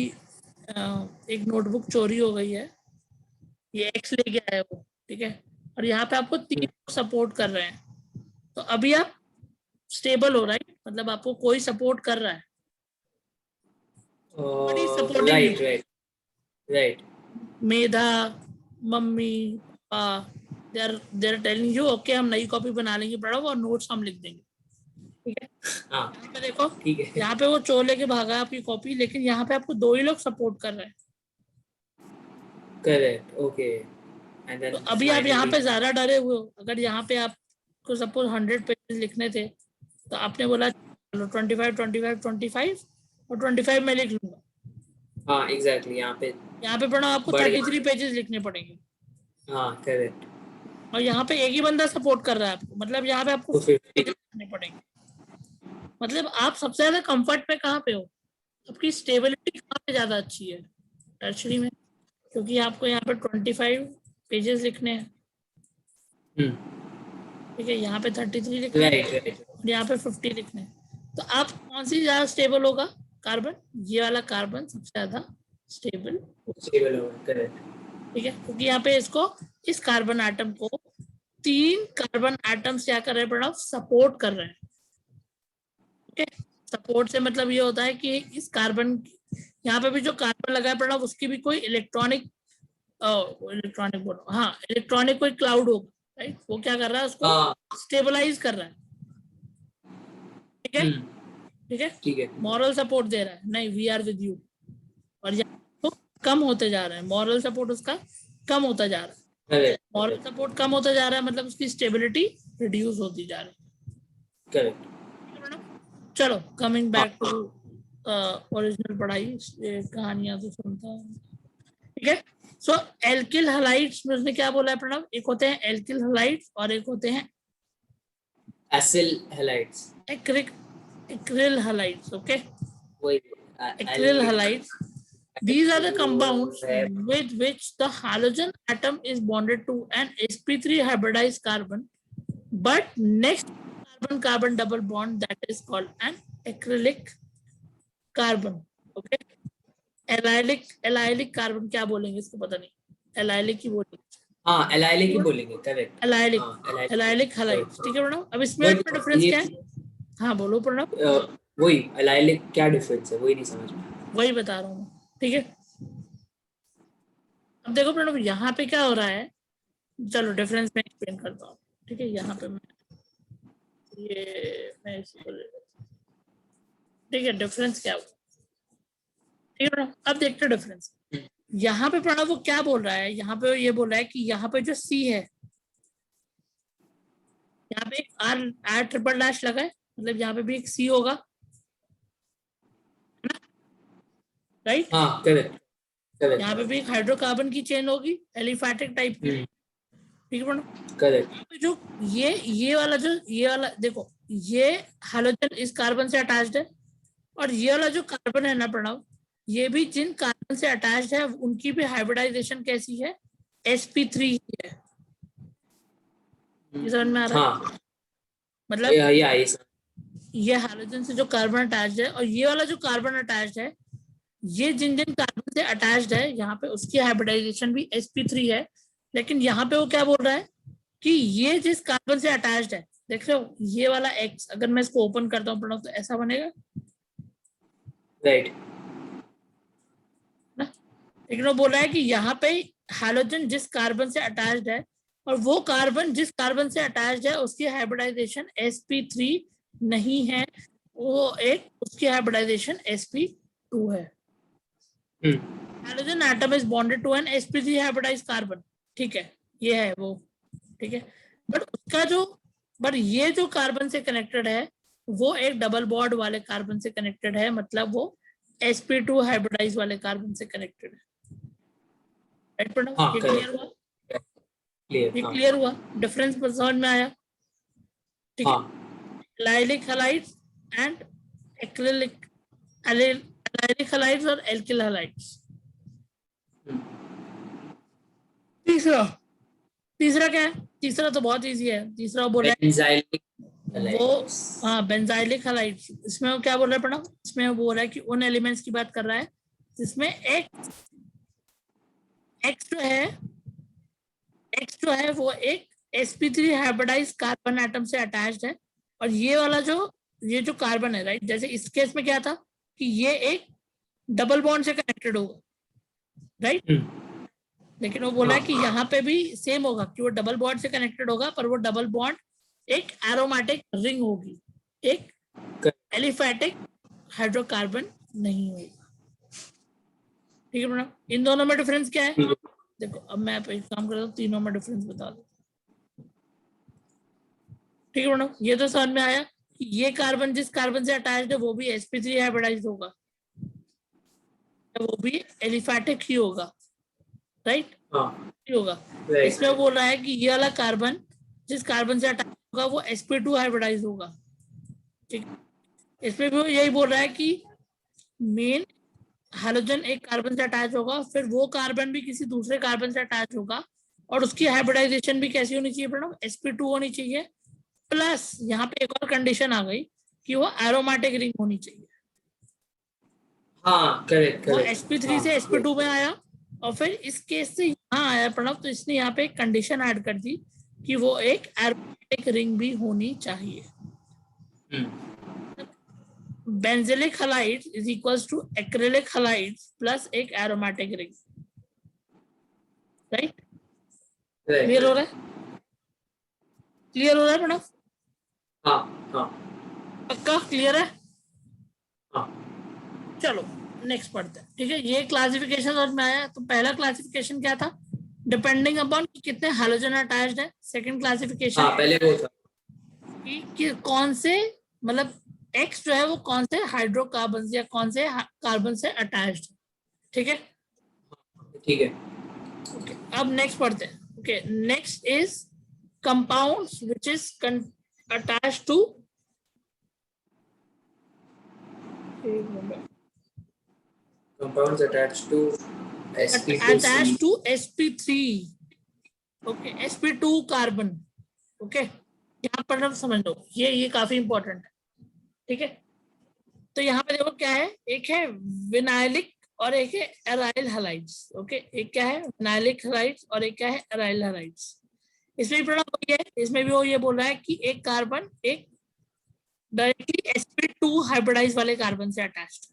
एक नोटबुक चोरी हो गई है, ये एक्स लेके आया वो, ठीक है, और यहाँ पे आपको तीन लोग सपोर्ट कर रहे हैं, तो अभी आप स्टेबल हो, राइट, मतलब आपको कोई सपोर्ट कर रहा है, right right right. Medha, mummy, papa, they are telling you okay हम नई कॉपी बना लेंगे पढ़ो और नोट्स हम लिख देंगे, ठीक है। यहाँ पे देखो, ठीक है, यहाँ पे वो चोर लेके भागा आपकी कॉपी, लेकिन यहाँ पे आपको दो ही लोग सपोर्ट कर रहे हैं, करेक्ट, ओके। तो अभी आप यहाँ पे ज्यादा डरे हुए हो। अगर यहाँ पे आपको सपोज 100 पेजेस लिखने थे, तो आपने बोला चलो 25 25 25 और 25 में लिख लूंगा। हाँ एग्जैक्टली, यहाँ पे पढ़ा आपको 33 पेजेस लिखने पड़ेंगे। हाँ करेक्ट। और यहाँ पे एक ही बंदा सपोर्ट कर रहा है आपको, मतलब यहाँ पे आपको 50 लिखने पड़ेंगे। मतलब आप सबसे ज्यादा कंफर्ट पे कहाँ पे हो, आपकी स्टेबिलिटी कहाँ पे ज्यादा अच्छी है? टर्शरी में, क्योंकि आपको यहाँ पे 25 पेजेस लिखने हैं, ठीक है, यहाँ पे 33 लिखने हैं, यहाँ पे 50 लिखने हैं, तो आप कौन सी ज्यादा स्टेबल होगा? कार्बन, ये वाला कार्बन सबसे ज्यादा स्टेबल होगा, करेक्ट, ठीक है, क्योंकि यहाँ पे इसको, इस कार्बन एटम को तीन कार्बन एटम्स क्या कर रहे हैं प्रणव? सपोर्ट कर रहे हैं, ठीक है। सपोर्ट से मतलब ये होता है कि इस कार्बन, यहाँ पे भी जो कार्बन लगा है प्रणव, उसकी भी कोई इलेक्ट्रॉनिक बोलो, हाँ, इलेक्ट्रॉनिक कोई क्लाउड होगा, राइट, वो क्या कर रहा है? उसको स्टेबलाइज कर रहा है, ठीक है, ठीक है, ठीक है, मॉरल सपोर्ट दे रहा है, नहीं वी आर विद यू, और तो कम होते जा रहे हैं, मॉरल सपोर्ट उसका कम होता जा रहा है, मॉरल सपोर्ट कम होता जा रहा है, मतलब उसकी स्टेबिलिटी रिड्यूस होती जा रही है, करेक्ट। चलो कमिंग बैक टू ओरिजिनल पढ़ाई, कहानियां तो सुनता हूँ, ठीक है। सो एल्किल हैलाइड्स में उसने क्या बोला है प्रणव? एक होते हैं एल्किल हैलाइड्स और एक होते हैं acyl halides, acryl halides, okay, acryl halides. These are the compounds with which the halogen atom is bonded to an sp3 hybridized carbon, but next carbon-carbon double bond that is called an acrylic carbon, okay. Allylic carbon क्या बोलेंगे इसको पता नहीं, allylic ही बोलेंगे, हाँ allylic ही बोलेंगे, correct, allylic halides, ठीक है प्रणव। अब इसमें डिफरेंस क्या है? हाँ बोलो प्रणव। वही एलाइलिक क्या डिफरेंस है, वही नहीं समझ में, वही बता रहा हूँ, ठीक है। अब देखो प्रणव, यहाँ पे क्या हो रहा है, चलो डिफरेंस में एक्सप्लेन करता हूँ, ठीक है। यहाँ पे मैं इसको ठीक है, डिफरेंस क्या हुआ, ठीक है। अब देखते हैं डिफरेंस। यहाँ पे प्रणव वो क्या बोल रहा है, यहाँ पे ये बोल रहा है कि यहाँ पे जो सी है, यहाँ पे आर ट्रिपल डैश लगा है, मतलब यहाँ पे भी एक सी होगा, राइट, हाँ करेक्ट, यहाँ पे भी एक हाइड्रोकार्बन की चेन होगी एलिफैटिक टाइप की, ठीक है प्रणव, करेक्ट। जो ये वाला देखो, ये हाइड्रोजन इस कार्बन से अटैच्ड है, और ये वाला जो कार्बन है ना प्रणव, ये भी जिन कार्बन से अटैच्ड है उनकी भी हाइब्रिडाइजेशन कैसी है, sp3 ही है। ये समझ में आ रहा है? हाँ मतलब ये ये हाइड्रोजन से जो कार्बन अटैच्ड है और ये वाला जो कार्बन अटैच्ड है, ये जिन जिन कार्बन से अटैच्ड है यहाँ पे उसकी हाइब्रिडाइजेशन भी sp3 है। लेकिन यहाँ पे वो क्या बोल रहा है कि ये जिस कार्बन से अटैच्ड है, देख रहे हो ये वाला X, अगर मैं इसको ओपन करता हूँ प्रणव तो ऐसा बनेगा, राइट। लेकिन वो बोल रहा है कि यहाँ पे हाइड्रोजन जिस कार्बन से अटैच्ड है और वो कार्बन जिस कार्बन से अटैच्ड है उसकी हाइब्रिडाइजेशन sp3 नहीं है, वो एक उसकी हाइब्रिडाइजेशन sp2 है। Hydrogen atom is bonded to an sp3 hybridised carbon, ठीक है, ये है वो, ठीक है। बट उसका जो ये जो कार्बन से कनेक्टेड है वो एक डबल बॉन्ड वाले कार्बन से कनेक्टेड है, मतलब वो sp2 हाइब्रिडाइज वाले कार्बन से कनेक्टेड है। राइट प्रणव? ये क्लियर हुआ? ये क्लियर हुआ? डिफरेंस समझ में आया? ठीक है। Allylic halides and acrylic allylic halides और एल्किल हैलाइड्स। तीसरा क्या है? तीसरा तो बहुत इजी है। तीसरा बोला है वो, हाँ, बेंजाइलिक हैलाइड्स। इसमें वो क्या बोल रहा है प्रणव? इसमें वो बोल रहा है कि उन एलिमेंट्स की बात कर रहा है जिसमें X जो है वो एक sp3 हाइब्रिडाइज्ड कार्बन एटम से अटैच्ड है, और ये वाला ये जो कार्बन है, राइट, जैसे इस केस में क्या था कि ये एक डबल बॉन्ड से कनेक्टेड होगा, राइट। लेकिन वो बोला कि यहाँ पे भी सेम होगा कि वो डबल बॉन्ड से कनेक्टेड होगा, पर वो डबल बॉन्ड एक एरोमेटिक रिंग होगी, एक एलिफैटिक हाइड्रोकार्बन नहीं होगा। ठीक है मैडम? इन दोनों में डिफरेंस क्या है? देखो अब मैं एक काम करता हूँ, तीनों में डिफरेंस बता दो। ठीक है मैडम, ये तो समझ में आया कि ये कार्बन जिस कार्बन से अटैच्ड है वो भी sp3 हाइब्रिडाइज्ड होगा, वो भी एलिफैटिक ही होगा, राइट? होगा। इसमें बोल रहा है कि ये वाला कार्बन जिस कार्बन से अटैच होगा वो sp2 हाइब्रिडाइज होगा, ठीक। इसमें भी यही बोल रहा है कि मेन हाइड्रोजन एक कार्बन से अटैच होगा, फिर वो कार्बन भी किसी दूसरे कार्बन से अटैच होगा, और उसकी हाइब्रिडाइजेशन भी कैसी होनी चाहिए मैडम? sp2 होनी चाहिए, प्लस यहाँ पे एक और कंडीशन आ गई कि वो एरोमेटिक रिंग होनी चाहिए। हाँ, करेक्ट। वो sp3 से sp2 में आया, और फिर इस केस से यहाँ आया प्रणव, तो इसने यहाँ पे एक कंडीशन ऐड कर दी कि वो एक एरोमेटिक रिंग भी होनी चाहिए। Benzylic halides is equals to acrylic halides plus एक एरोमेटिक रिंग, राइट? क्लियर हो रहा है? क्लियर हो रहा है प्रणव? हाँ। पक्का क्लियर है? चलो नेक्स्ट पढ़ते हैं। ठीक है, ये क्लासिफिकेशन समझ में आया। तो पहला क्लासिफिकेशन क्या था? डिपेंडिंग अपॉन कितने हाइड्रोजन अटैच्ड है। सेकंड क्लासिफिकेशन पहले वो था कि कौन से, मतलब X जो है वो कौन से हाइड्रोकार्बन या कौन से कार्बन से अटैच्ड है। ठीक है, ठीक है। ओके, अब नेक्स्ट पढ़ते हैं। Okay, next is compounds which is attached to, compounds attached to sp3। Okay, sp2 carbon. Okay, यहाँ पर समझ लो, ये काफी इंपॉर्टेंट है। ठीक है, तो यहाँ पे देखो क्या है, एक है विनाइलिक और एक है एराइल हैलाइड्स। ओके, एक क्या है विनाइलिक हैलाइड्स और एक क्या है एराइल हैलाइड्स। इसमें भी प्रॉब्लम वही है, इसमें भी वो ये बोल रहा है कि एक कार्बन एक डायरेक्टली sp2 हाइब्रिडाइज वाले कार्बन से अटैच्ड।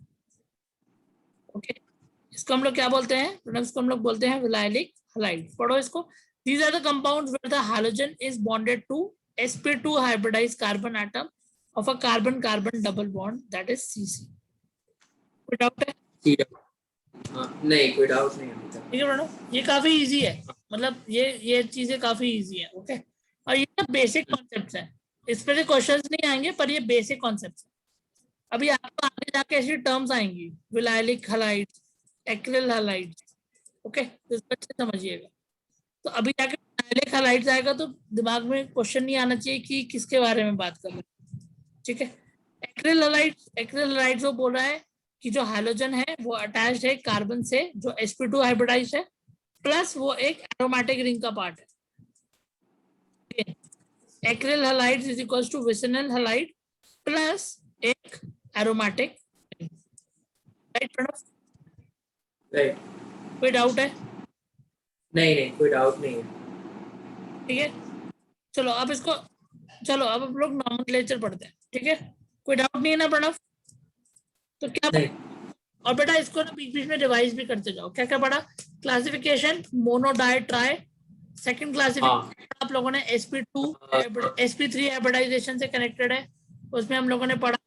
ओके, इसको हम लोग क्या बोलते हैं? इसको हम लोग बोलते हैं विनाइलिक हैलाइड। पढ़ो इसको। These are the compounds where the halogen is bonded to sp2 hybridized carbon atom of a carbon-carbon double bond, that is CC. कोई डाउट है? नहीं, कोई डाउट नहीं है। ठीक है मैडम, ये काफी इजी है, मतलब ये चीजें काफी इजी है। ओके, और ये बेसिक कॉन्सेप्ट्स हैं, इस पे क्वेश्चंस नहीं आएंगे, पर ये बेसिक कॉन्सेप्ट्स हैं। अभी आपको आगे जाके ऐसी टर्म्स आएंगी, vinylic halides, acryl halides. Okay, तो इसको अच्छे समझिएगा। तो अभी जाके विनाइलिक हैलाइड्स आएगा तो दिमाग में क्वेश्चन नहीं आना चाहिए कि किसके बारे में बात कर रहे हैं। ठीक है। एक्रिल जो बोल रहा है कि जो हाइड्रोजन है वो अटैच्ड है कार्बन से जो sp2 हाइब्रिडाइज है, प्लस वो एक एरोमेटिक रिंग का पार्ट है। Acryl halides is equals to vicinal halide plus एक एरोमेटिक, राइट प्रणव? राइट। कोई डाउट है? नहीं, कोई डाउट नहीं है। ठीक है, चलो अब अब हम लोग नॉमेनक्लेचर पढ़ते हैं। ठीक है, कोई डाउट नहीं है ना प्रणव? तो क्या नहीं। और बेटा इसको ना बीच बीच में रिवाइज भी करते जाओ। क्या क्या पढ़ा? Classification mono di tri, second classification आप लोगों ने sp2 sp3 हाइब्रिडाइजेशन से कनेक्टेड है, उसमें हम लोगों ने पढ़ा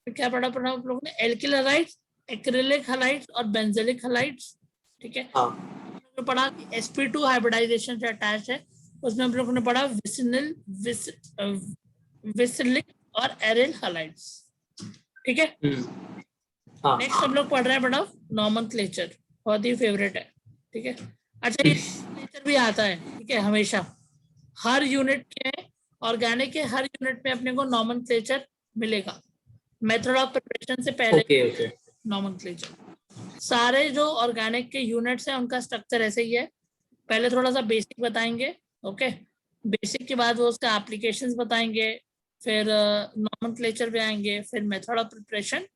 क्या पढ़ा आप लोगों ने? एल्किल हैलाइड्स, एक्रिलिक हैलाइड्स और बेंजोइक हैलाइड्स। ठीक है, पढ़ा कि sp2 हाइब्रिडाइजेशन से अटैच है, उसमें हम लोगों ने पढ़ा विसिलिक और एरिल हैलाइड्स। ठीक है, नेक्स्ट हम लोग पढ़ रहे हैं बड़ा नॉमेनक्लेचर, बहुत ही फेवरेट है। ठीक है, अच्छा ये नॉमेनक्लेचर भी आता है, ठीक है, हमेशा हर यूनिट के ऑर्गेनिक के हर यूनिट में अपने को नॉमेनक्लेचर मिलेगा। मेथड ऑफ प्रिपरेशन से पहले नॉमेनक्लेचर। सारे जो ऑर्गेनिक के यूनिट्स हैं उनका स्ट्रक्चर ऐसे ही है। पहले थोड़ा सा बेसिक बताएंगे, ओके, बेसिक के बाद वो उसका एप्लीकेशंस बताएंगे, फिर नॉमेनक्लेचर पे आएंगे, फिर method of preparation,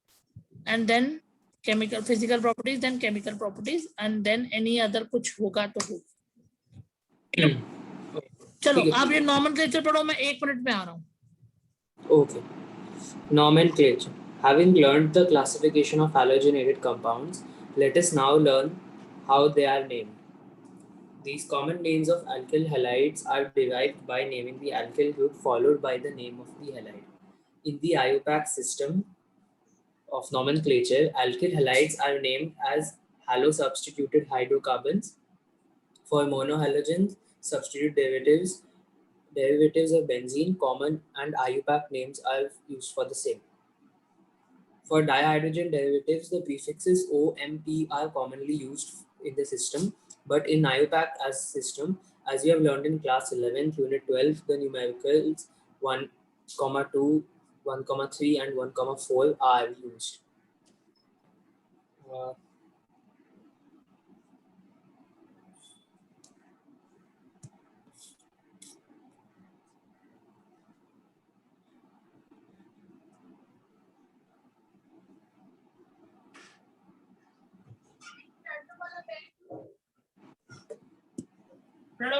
and then chemical physical properties, then chemical properties, and then any other कुछ होगा तो होगा। चलो आप ये नॉमेनक्लेचर पढ़ो, मैं 1 मिनट में आ रहा हूँ। Okay. Nomenclature. Having learned the classification of halogenated compounds, let us now learn how they are named. These common names of alkyl halides are derived by naming the alkyl group followed by the name of the halide. In the IUPAC system of nomenclature, alkyl halides are named as halo-substituted hydrocarbons. For monohalogens, substitute derivatives of benzene, common and IUPAC names are used for the same. For dihydrogen derivatives, the prefixes OMP are commonly used in the system, but in IUPAC as you have learned in class 11, unit 12, the numericals 1, 2, 1, 3 and 1, 4 are used.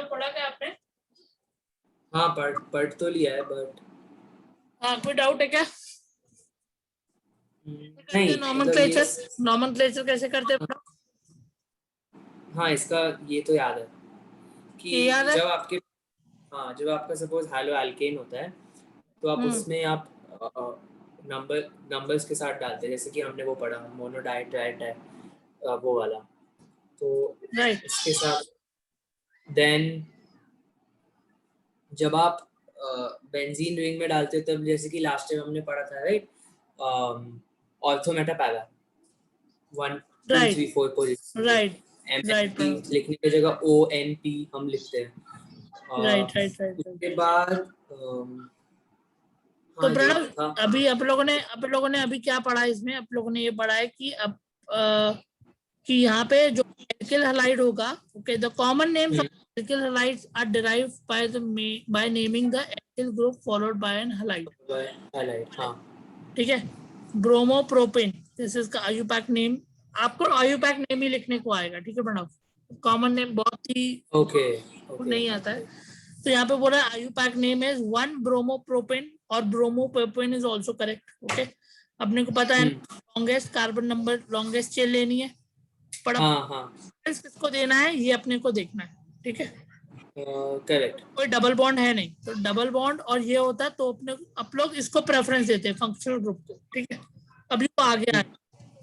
पढ़ा क्या आपने? हाँ, पढ़ तो लिया है, but हाँ, कोई डाउट है क्या? नहीं, नॉमेनक्लेचर कैसे करते हैं? हाँ, इसका ये तो याद है कि याद है? जब आपका सपोज हैलो एल्केन होता है तो आप उसमें आप नंबर्स के साथ डालते हैं, जैसे कि हमने वो पढ़ा मोनो डाई ट्राई डाई वो वाला, तो इसके साथ देन जब आप बेंजीन रिंग में डालते हो तब जैसे कि लास्ट टाइम हमने पढ़ा था, right, ortho Meta para 1 2 3 4 position, right, लिखने की जगह ONP हम लिखते हैं, राइट। उसके बाद तो प्रणव अभी आप लोगों ने अभी क्या पढ़ा इसमें? आप लोगों ने ये पढ़ा है कि अब कि यहाँ पे जो एल्किल हैलाइड होगा, okay, the common names of alkyl halides are derived by naming the alkyl group followed by an halide. हाँ, ठीक है, ब्रोमो प्रोपेन, दिस इज का आयुपैक नेम। आपको आयुपैक नेम ही लिखने को आएगा, ठीक है प्रणव, कॉमन नेम बहुत ही नहीं आता है। तो यहाँ पे बोल रहा है आयुपैक नेम इज 1 ब्रोमोप्रोपेन और bromopropane is also correct, okay. अपने को पता है longest carbon number, longest chain लेनी है, पर किसको देना है ये अपने को देखना है, ठीक है, करेक्ट। कोई डबल बॉन्ड है नहीं, तो डबल बॉन्ड और ये होता है तो अपने आप लोग इसको प्रेफरेंस देते हैं फंक्शनल ग्रुप को, ठीक है। अभी वो आगे आए,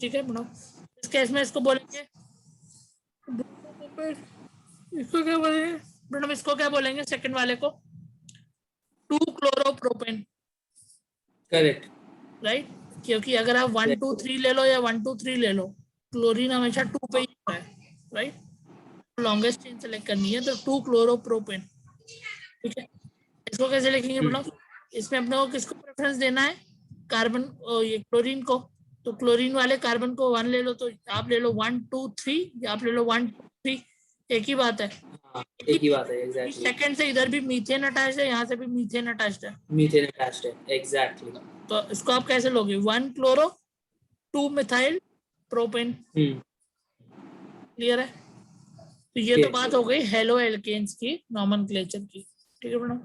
ठीक है प्रणव। इस केस में इसको बोलेंगे, इसको क्या बोलेंगे प्रणव? इसको क्या बोलेंगे सेकंड वाले को? 2 क्लोरोप्रोपेन, करेक्ट, राइट, क्योंकि अगर आप 1 2 3 ले लो या 1 2 3 ले लो, क्लोरीन हमेशा 2 पे ही होता है, राइट, लॉन्गेस्ट चेन सेलेक्ट करनी है तो 2 क्लोरोप्रोपेन, ठीक है। इसको कैसे लिखेंगे प्रणव? इसमें अपने को किसको प्रेफरेंस देना है, कार्बन, ये क्लोरीन को, तो क्लोरीन वाले कार्बन को 1 ले लो, तो आप ले लो 1 2 3, या आप ले लो 1 2 3, एक ही बात है। एक ही बात है, एग्जैक्टली। सेकंड से इधर भी मीथेन अटैच्ड है, यहाँ से भी मीथेन अटैच्ड है, मीथेन अटैच्ड है, एग्जैक्टली। तो इसको आप कैसे लोगे, 1 क्लोरो 2 मिथाइल प्रोपेन। क्लियर है? तो ये तो बात हो गई हेलो एल्केन्स की नॉमेनक्लेचर की, ठीक है मैडम।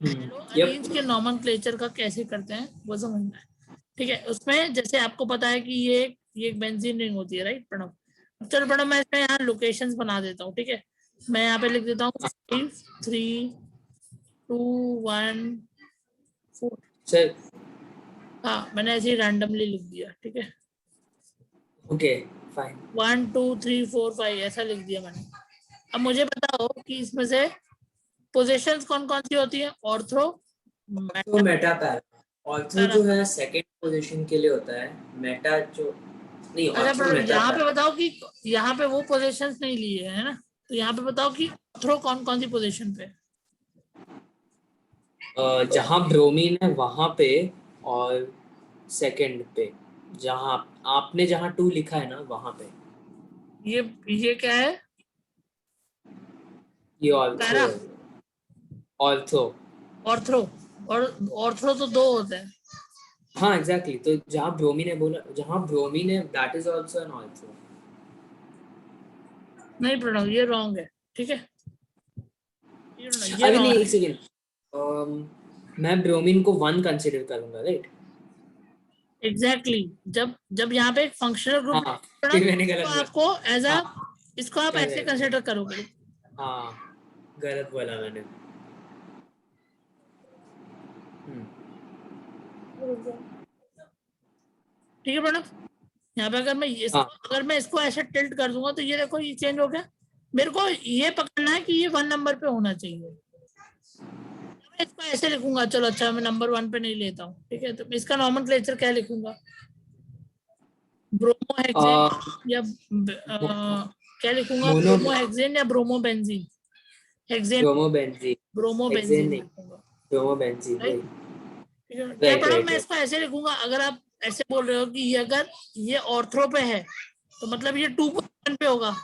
हेलो अमीन्स के नॉमेनक्लेचर का कैसे करते हैं वो समझना है, ठीक है। उसमें जैसे आपको पता है कि ये एक बेंजीन रिंग होती है, राइट प्रणव? चलो मैडम मैं इसमें यहाँ लोकेशंस बना देता हूँ, ठीक है। मैं यहाँ पे लिख देता हूँ 5 3 2 1 4। सर हाँ, मैंने ऐसे ही रैंडमली लिख दिया, ठीक है। Okay fine. 1 2 3 4 5 ऐसा लिख दिया मैंने। अब मुझे बताओ कि इसमें से पोजीशंस कौन कौन सी होती है, ऑर्थो, तो मेटा पैरा, ऑर्थो जो है सेकंड पोजीशन के लिए होता है, मेटा जो नहीं, ऑर्थो मेटा। यहाँ पे बताओ कि यहाँ पे वो पोजीशंस नहीं लिए है ना, तो यहाँ पे बताओ कि ऑर्थो कौन कौन सी पोजीशन पे, जहाँ ब्रोमीन है वहां पे, और सेकंड पे जहाँ आपने जहाँ 2 लिखा है ना वहां पे। ये क्या है, ये ऑर्थो, ऑर्थो, ऑर्थो, और ऑर्थो तो 2 होते हैं। हाँ एग्जैक्टली, तो जहाँ ब्रोमीन है बोला, जहाँ ब्रोमीन है that is also an ortho. नहीं प्रणव, ये रॉन्ग है, ठीक है। अरे नहीं, एक सेकेंड, मैं ब्रोमीन को 1 कंसिडर करूंगा, राइट? एग्जैक्टली, जब यहाँ पे एक फंक्शनल ग्रुप, हाँ, फिर मैंने गलत तो आपको एज अ, इसको आप correct, ऐसे कंसिडर करोगे। हाँ गलत बोला मैंने। ठीक है मैडम, यहाँ पे अगर मैं इसको अगर मैं इसको ऐसे टिल्ट कर दूंगा तो ये देखो ये चेंज हो गया। मेरे को ये पकड़ना है कि ये 1 नंबर पे होना चाहिए। मैं इसको ऐसे लिखूंगा, चलो अच्छा मैं नंबर 1 पे नहीं लेता हूँ, ठीक है। तो इसका नॉमेनक्लेचर क्या लिखूंगा, ब्रोमोहेक्सेन या क्या लिखूंगा, ब्रोमोहेक्सेन या ब्रोमोबेंजीन, हेक्सेन, ब्रोमोबेंजीन, ब्रोमोबेंजीन लिखूंगा, ब्रोमोबेंजीन, ठीक है। क्या मैडम मैं इसको ऐसे लिखूंगा, अगर आप ऐसे बोल रहे हो कि ये अगर ये ऑर्थो पे है तो मतलब ये 2 पोजीशन पे होगा,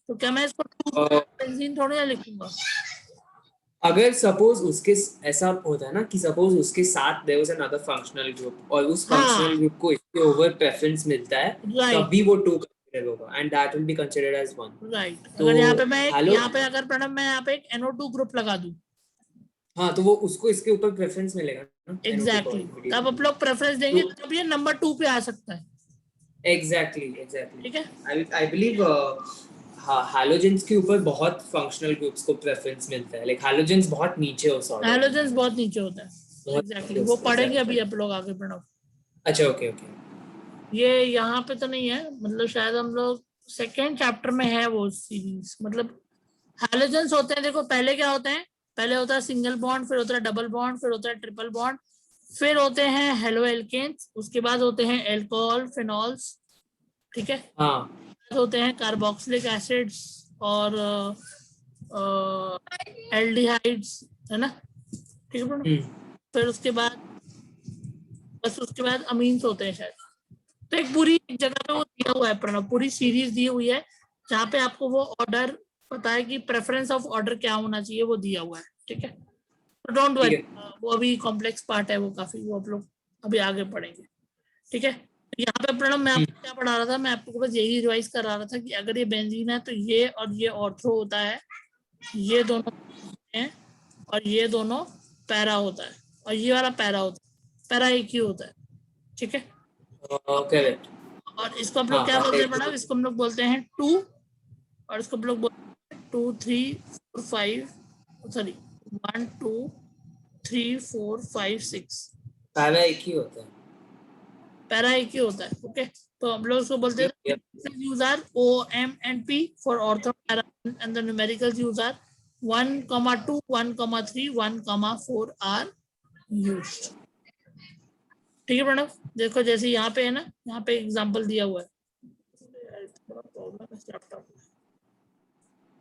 तो क्या मैं इसको 2 बेंजीन थोड़ी ना लिखूंगा। अगर सपोज उसके ऐसा होता है ना कि सपोज उसके साथ there was another functional group और उस फंक्शनल ग्रुप को इसके ओवर प्रेफरेंस मिलता है, तभी वो 2 कंसीडर होगा and that will be considered as 1, right. अगर यहाँ पे मैं यहाँ पे अगर मैडम मैं यहाँ पे एक NO2 ग्रुप लगा दूं, हाँ तो वो उसको इसके ऊपर प्रेफरेंस मिलेगा ना। एग्जैक्टली, तब आप लोग प्रेफरेंस देंगे तब ये नंबर 2 पे आ सकता है। एग्जैक्टली, ठीक है। आई बिलीव हैलोजेंस के ऊपर बहुत फंक्शनल ग्रुप्स को प्रेफरेंस मिलता है, लाइक हैलोजेंस बहुत नीचे हो सॉर्ट, हैलोजेंस बहुत नीचे होता है, एग्जैक्टली, वो पढ़ेंगे अभी आप लोग आगे प्रणव। अच्छा ओके ओके, ये यहाँ पे तो नहीं है, मतलब शायद हम लोग सेकेंड चैप्टर में है वो सीरीज। मतलब हैलोजेंस होते हैं, देखो पहले क्या होते हैं, पहले होता है सिंगल बॉन्ड, फिर होता है डबल बॉन्ड, फिर होता है ट्रिपल बॉन्ड, फिर होते हैं हेलो एल्केन्स, उसके बाद होते हैं एल्कोहल फिनॉल्स, ठीक है। हाँ होते हैं कार्बोक्सिलिक एसिड्स और एल्डिहाइड्स, है ना, ठीक है। फिर उसके बाद बस उसके बाद अमीन्स होते हैं शायद। तो एक पूरी एक जगह पे वो दिया हुआ है प्रणव, पूरी सीरीज दी हुई है जहाँ पे आपको वो ऑर्डर पता है कि प्रेफरेंस ऑफ ऑर्डर क्या होना चाहिए, वो दिया हुआ है, ठीक है। तो डोंट वरी, वो अभी कॉम्प्लेक्स पार्ट है वो काफी, वो आप लोग अभी आगे पढ़ेंगे, ठीक है। तो यहाँ पे प्रणव मैं आपको क्या पढ़ा रहा था, मैं आपको बस यही रिवाइज कर रहा था कि अगर ये बेंजीन है तो ये और ये ऑर्थो होता है, ये दोनों हैं, और ये दोनों पैरा होता है, और ये वाला पैरा होता है, पैरा एक ही होता है, ठीक है। करेक्ट। और इसको हम लोग क्या बोलते हैं मैडम, इसको हम लोग बोलते हैं 2, और इसको हम लोग बोलते हैं 2 3 4 5, सॉरी 1 2 3 4 5 6, पैरा एक ही होता है, पैरा एक ही होता है, ओके। तो हम लोग उसको बोलते हैं use are O M and P for ortho para, and the numericals use are 1, 2, 1, 3, 1, 4 are used, ठीक है मैडम। देखो जैसे यहाँ पे है ना, यहाँ पे एग्जांपल दिया हुआ है,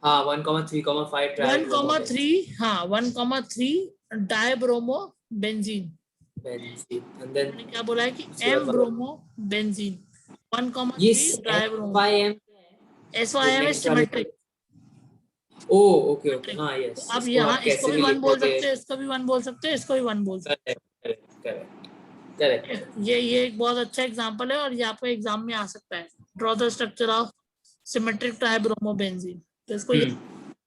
हाँ 1, 3, 5 1, 3, हाँ 1, 3 dibromo benzene. Benzene and then मैंने क्या बोला है कि उसके M बाद ब्रोमो बेंजीन 1,3 ये डाइब्रोमो। SYM SYM नेक्स्ट वाले सिमेट्रिक। ओ ओके ओके हाँ तो यस आप इसको यहाँ आप इसको कैसे भी भी वन बोल लिखोगे सकते हैं, इसको भी वन बोल सकते हैं, इसको भी वन बोल सकते करेक्ट करेक्ट करेक्ट हैं। ये एक बहुत अच्छा एग्जांपल है और ये आपको एग्जाम में आ सकता है। Draw the structure of symmetric tribromo benzene. तो इसको ये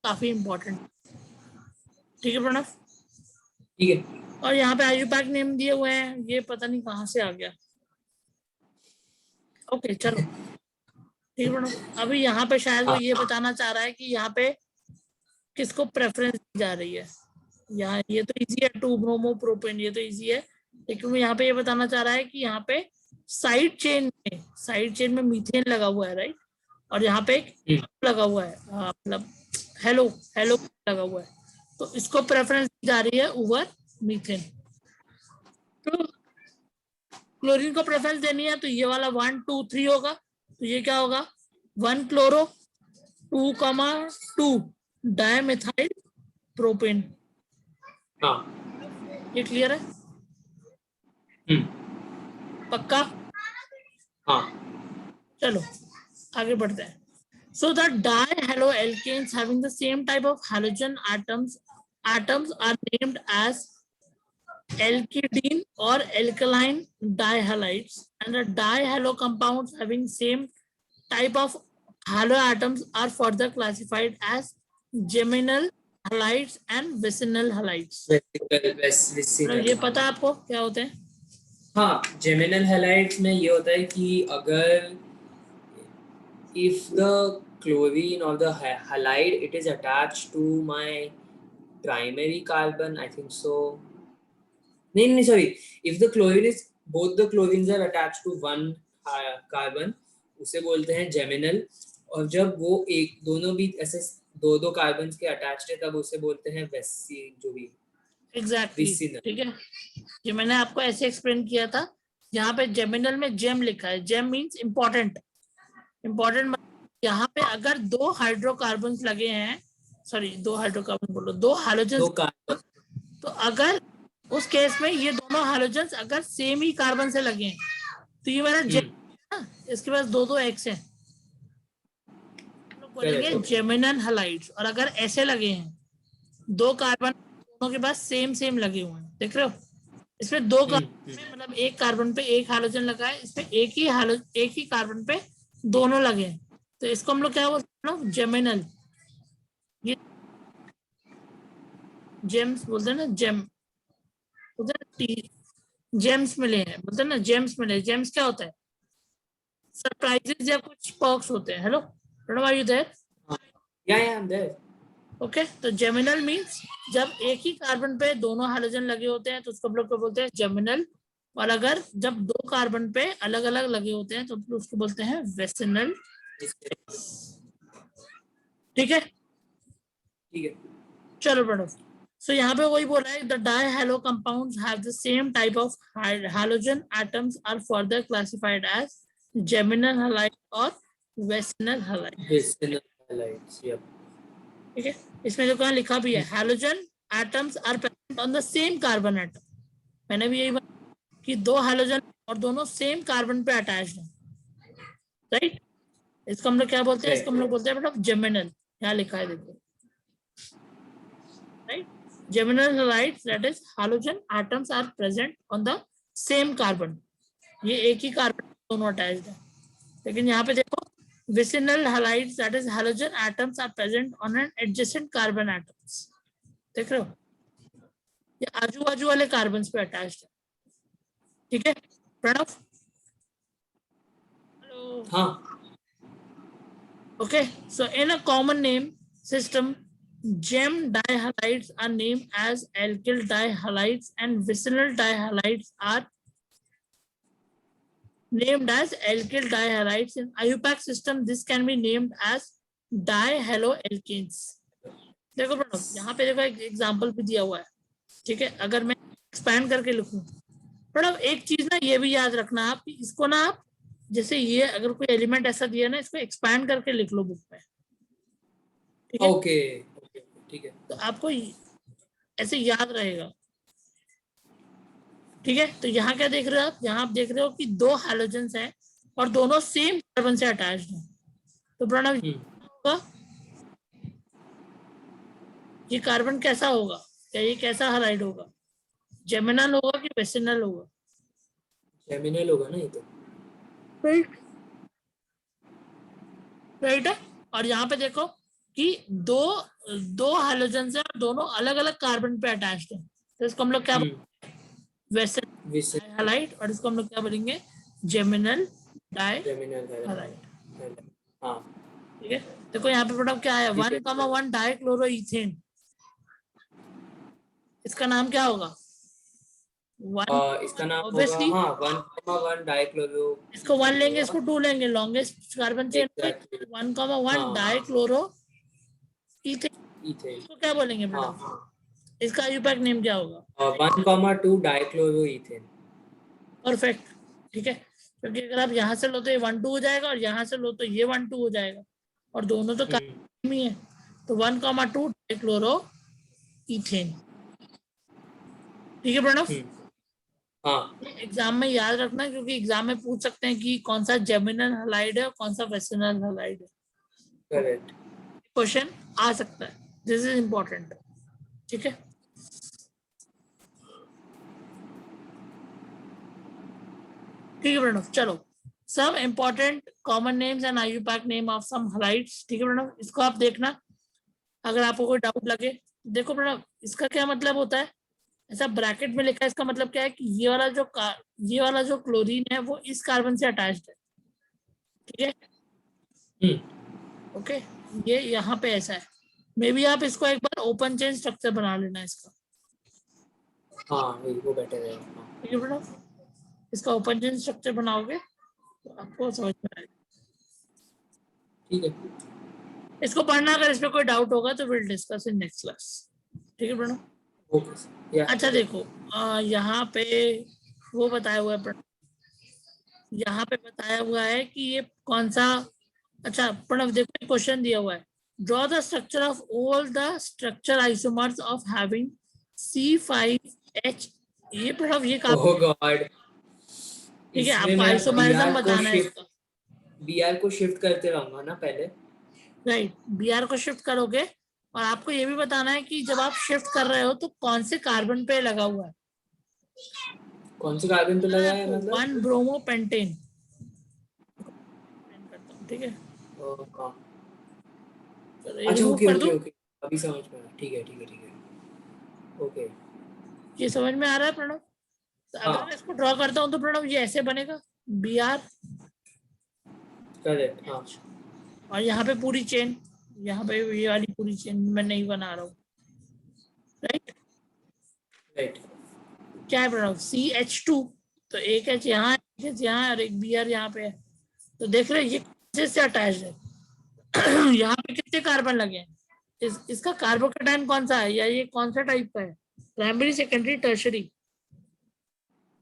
काफी इंपॉर्टेंट। ठीक है प्रणव। ठीक है और यहाँ पे आयुपैक नेम दिए हुए हैं, ये पता नहीं कहाँ से आ गया। ओके चलो ठीक है प्रणव। अभी यहाँ पे शायद वो हाँ ये बताना चाह रहा है कि यहाँ पे किसको प्रेफरेंस दी जा रही है। यहाँ ये तो इजी है, 2 ब्रोमो प्रोपेन, ये तो इजी है। लेकिन वो यहाँ पे ये बताना चाह रहा है कि यहाँ पे साइड चेन में मीथेन लगा हुआ है, राइट। और यहाँ पे एक लगा हुआ है, मतलब हेलो हेलो लगा हुआ है। तो इसको प्रेफरेंस दी जा रही है ओवर मीथेन। तो क्लोरीन को प्रेफरेंस देनी है तो ये वाला 1 2 3 होगा। तो ये क्या होगा, 1 क्लोरो 2,2 डायमिथाइल प्रोपेन। हाँ ये क्लियर है? पक्का? हाँ चलो आगे बढ़ते हैं। So the dihaloalkanes having the same type of halogen atoms are named as alkidine or alkaline dihalides, and the dihalo compounds having same type of haloatoms are further classified as geminal halides and vicinal halides. Vesicle ये पता है आपको क्या होते हैं? हाँ geminal halides में ये होता है कि अगर if the chlorine or the halide it is attached to my primary carbon I think so नहीं sorry if the chlorine is both the chlorines are attached to one carbon उसे बोलते हैं जेमिनल और जब वो एक दोनों भी ऐसे दो कार्बन के अटैच्ड है तब उसे बोलते हैं वेसी जो भी एग्जैक्टली ठीक है। ये मैंने आपको ऐसे एक्सप्लेन किया था। यहाँ पे जेमिनल में जेम लिखा है, जेम मींस इंपॉर्टेंट। इंपॉर्टेंट यहाँ पे अगर 2 हाइड्रोकार्बन लगे हैं, सॉरी 2 हाइड्रोकार्बन बोलो 2 हाइड्रोजन, तो अगर उस केस में ये दोनों हाइड्रोजन अगर सेम ही कार्बन से लगे हैं तो ये वाला जेम, इसके पास 2 एक्स है, बोलेंगे जेमिनल हैलाइड्स। और अगर ऐसे लगे हैं 2 कार्बन दोनों के पास सेम लगे हुए हैं, देख रहे हो, इसमें 2 कार्बन में मतलब एक कार्बन पे एक हाइड्रोजन लगा है, इसमें एक ही कार्बन पे दोनों लगे हैं, तो इसको हम लोग क्या बोलते हैं, जेमिनल। ये जेम्स बोलते हैं ना, जेम बोलते हैं, जेम्स मिले हैं बोलते हैं ना, जेम्स मिले। जेम्स क्या होता है, सरप्राइजेस या कुछ पर्क्स होते हैं। Hello Pranav, are you there? या आई एम देयर। ओके, तो जेमिनल मींस जब एक ही कार्बन पे दोनों हाइड्रोजन लगे होते हैं तो उसको हम लोग को बोलते हैं जेमिनल। और अगर जब 2 कार्बन पे अलग अलग लगे होते हैं तो उसको बोलते हैं वेसिनल। ठीक है ठीक है चलो प्रणव। सो यहाँ पे वही बोल रहा है, the dihalo compounds have the same type of hydrogen atoms are further classified as geminal halide और वेसिनल हैलाइड। ठीक है, इसमें जो कहा लिखा भी है, hydrogen atoms are present on the same carbon atom. मैंने भी यही कि 2 हाइड्रोजन और दोनों सेम कार्बन पे अटैच्ड हैं, राइट। इसको हम लोग क्या बोलते हैं, इसको हम लोग बोलते हैं बेटा जेमिनल। यहाँ लिखा है देखो, right. Geminal halides that is hydrogen atoms are present on the same carbon, ये एक ही कार्बन दोनों अटैच्ड है। लेकिन यहाँ पे देखो vicinal halides, that is halogen atoms are present on an adjacent carbon atoms। देख रहे हो, ये आजू बाजू वाले कार्बन पे अटैच्ड है। ठीक है प्रणव? हेलो हाँ okay, so in a common name system gem dihalides are named as alkyl dihalides and vicinal dihalides are named as alkyl dihalides. In IUPAC system this can be named as dihaloalkanes। देखो प्रणव, यहाँ पे देखो एक example भी दिया हुआ है। ठीक है, अगर मैं एक्सपैंड करके लिखूं, प्रणव एक चीज ना ये भी याद रखना आप, इसको ना आप जैसे ये अगर कोई एलिमेंट ऐसा दिया ना, इसको एक्सपैंड करके लिख लो बुक में। ठीक है ओके ठीक है, तो आपको ऐसे याद रहेगा। ठीक है, तो यहाँ क्या देख रहे हो आप, यहाँ आप देख रहे हो कि दो हैलोजेंस हैं और दोनों सेम कार्बन से अटैच्ड हैं। तो प्रणव होगा, ये कार्बन कैसा होगा, क्या ये कैसा हैलाइड होगा, जेमिनल होगा कि वेसिनल होगा? जेमिनल होगा ना ये तो। राइट, राइट है। और यहाँ पे देखो कि दो दो हैलोजेंस हैं और दोनों अलग अलग कार्बन पे अटैच्ड हैं, तो इसको हम लोग क्या वेसिनल हैलाइड, और इसको हम लोग क्या बोलेंगे, जेमिनल डाइहैलाइड। हाँ ठीक है, देखो यहाँ पे प्रोडक्ट क्या है, 1,1 डाइक्लोरोइथेन, इसका नाम क्या होगा? इसका नाम Obviously, होगा 1,1 डाइक्लोरो। इसको 1 लेंगे, इसको 2 लेंगे, longest carbon chain 1,1 dichloro ethane, इसको क्या बोलेंगे बेटा? इसका आईयूपैक नेम क्या होगा? 1,2 डाइक्लोरो इथेन। परफेक्ट, ठीक है, क्योंकि अगर आप यहाँ से लो तो ये 1,2 हो जाएगा और यहाँ से लो तो ये 1,2 हो जाएगा, और दोनों तो कार्बन ही है, तो 1,2 डाइक्लोरो इथेन। ठीक है प्रणव, एग्जाम में याद रखना, क्योंकि एग्जाम में पूछ सकते हैं कि कौन सा जेमिनल हैलाइड है और कौन सा वेसिनल हैलाइड है। करेक्ट, क्वेश्चन आ सकता है, दिस इज इंपॉर्टेंट। ठीक है, ठीक है प्रणव, चलो, सब important common names and IUPAC name of some halides. ठीक है प्रणव, इसको आप देखना, अगर आपको कोई डाउट लगे। देखो प्रणव, इसका क्या मतलब होता है, ऐसा ब्रैकेट में लिखा है, इसका मतलब क्या है कि ये वाला जो क्लोरीन है वो इस कार्बन से अटैच्ड है। ठीक है, ओके, ये यहाँ पे ऐसा है, मे बी आप इसको एक बार ओपन चेन स्ट्रक्चर बना लेना इसका। हाँ वो बेटर है। ठीक है बेटा, इसका ओपन चेन स्ट्रक्चर बनाओगे तो आपको समझ में आएगा। ठीक है, इसको पढ़ना, अगर इसमें कोई डाउट होगा तो will discuss in next class. ठीक है बेटा, ओके। अच्छा देखो, यहाँ पे वो बताया हुआ है, यहाँ पे बताया हुआ है कि ये कौन सा, अच्छा प्रणव देखो क्वेश्चन दिया हुआ है, draw the structure of all the structure isomers of having C5H। ये प्रणव ये ओह गॉड, ठीक है, आपको आइसोमरिज्म बताना है इसका। Br को शिफ्ट करते रहूंगा ना पहले, राइट, Br को शिफ्ट करोगे और आपको ये भी बताना है कि जब आप शिफ्ट कर रहे हो तो कौन से कार्बन पे लगा हुआ है, कौन से कार्बन पे लगा है, मतलब 1 ब्रोमो पेंटेन। ठीक है, अच्छा ओके, अभी समझ में आया। ठीक है, ओके, ये समझ में आ रहा है प्रणव? तो अगर मैं इसको ड्रॉ करता हूँ तो प्रणव ये ऐसे बनेगा, Br, करेक्ट, हाँ, और यहाँ पे पूरी चेन, यहाँ पे ये वाली पूरी चेन मैं नहीं बना रहा हूँ। राइट, क्या है प्रणव, CH2, तो एक H यहाँ है, एक H यहाँ है और एक Br यहाँ पे है, तो देख रहे ये से अटैच है। यहाँ पे कितने कार्बन लगे हैं, इसका कार्बोकेटाइन कौन सा है, या ये कौन सा टाइप का है, प्राइमरी, सेकेंडरी, टर्शरी?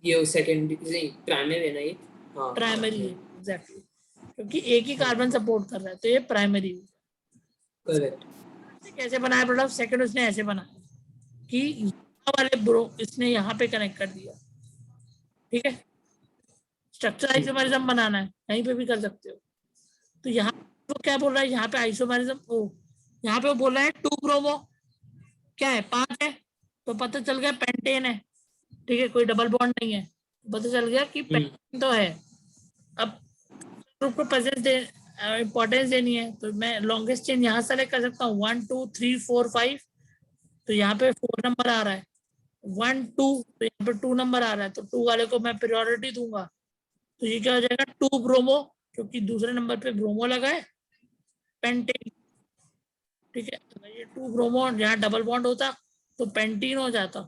ये सेकेंडरी नहीं, प्राइमरी है ना ये? हाँ, प्राइमरी है, एग्जैक्टली, क्योंकि एक ही कार्बन सपोर्ट कर रहा है, तो ये प्राइमरी है। करेक्ट। कैसे बनाया प्रोडक्ट, सेकंड उसने ऐसे बनाया कि वाले ब्रो इसने यहाँ पे कनेक्ट कर दिया। ठीक है, स्ट्रक्चर आइसोमरिज्म बनाना है, कहीं पे भी कर सकते हो। तो यहाँ वो क्या बोल रहा है, यहाँ पे आइसोमरिज्म, ओ यहाँ पे वो बोल रहा है 2 ब्रोमो, क्या है 5 है, तो पता चल गया पेंटेन है। ठीक है, कोई डबल बॉन्ड नहीं है, पता चल गया कि पेंटेन तो है। अब ग्रुप को प्रेजेंस दे इंपॉर्टेंस देनी है, तो मैं लॉन्गेस्ट चेन यहाँ सेलेक्ट कर सकता हूँ, 1 2 3 4 5, तो यहाँ पे 4 नंबर आ रहा है, 1 2, तो यहाँ पे 2 नंबर आ रहा है, तो 2 वाले को मैं प्रायोरिटी दूंगा, तो ये क्या हो जाएगा 2 ब्रोमो, क्योंकि दूसरे नंबर पे ब्रोमो लगा है, पेंटेन। ठीक है, अगर ये 2 ब्रोमो यहाँ डबल बॉन्ड होता तो पेंटीन हो जाता।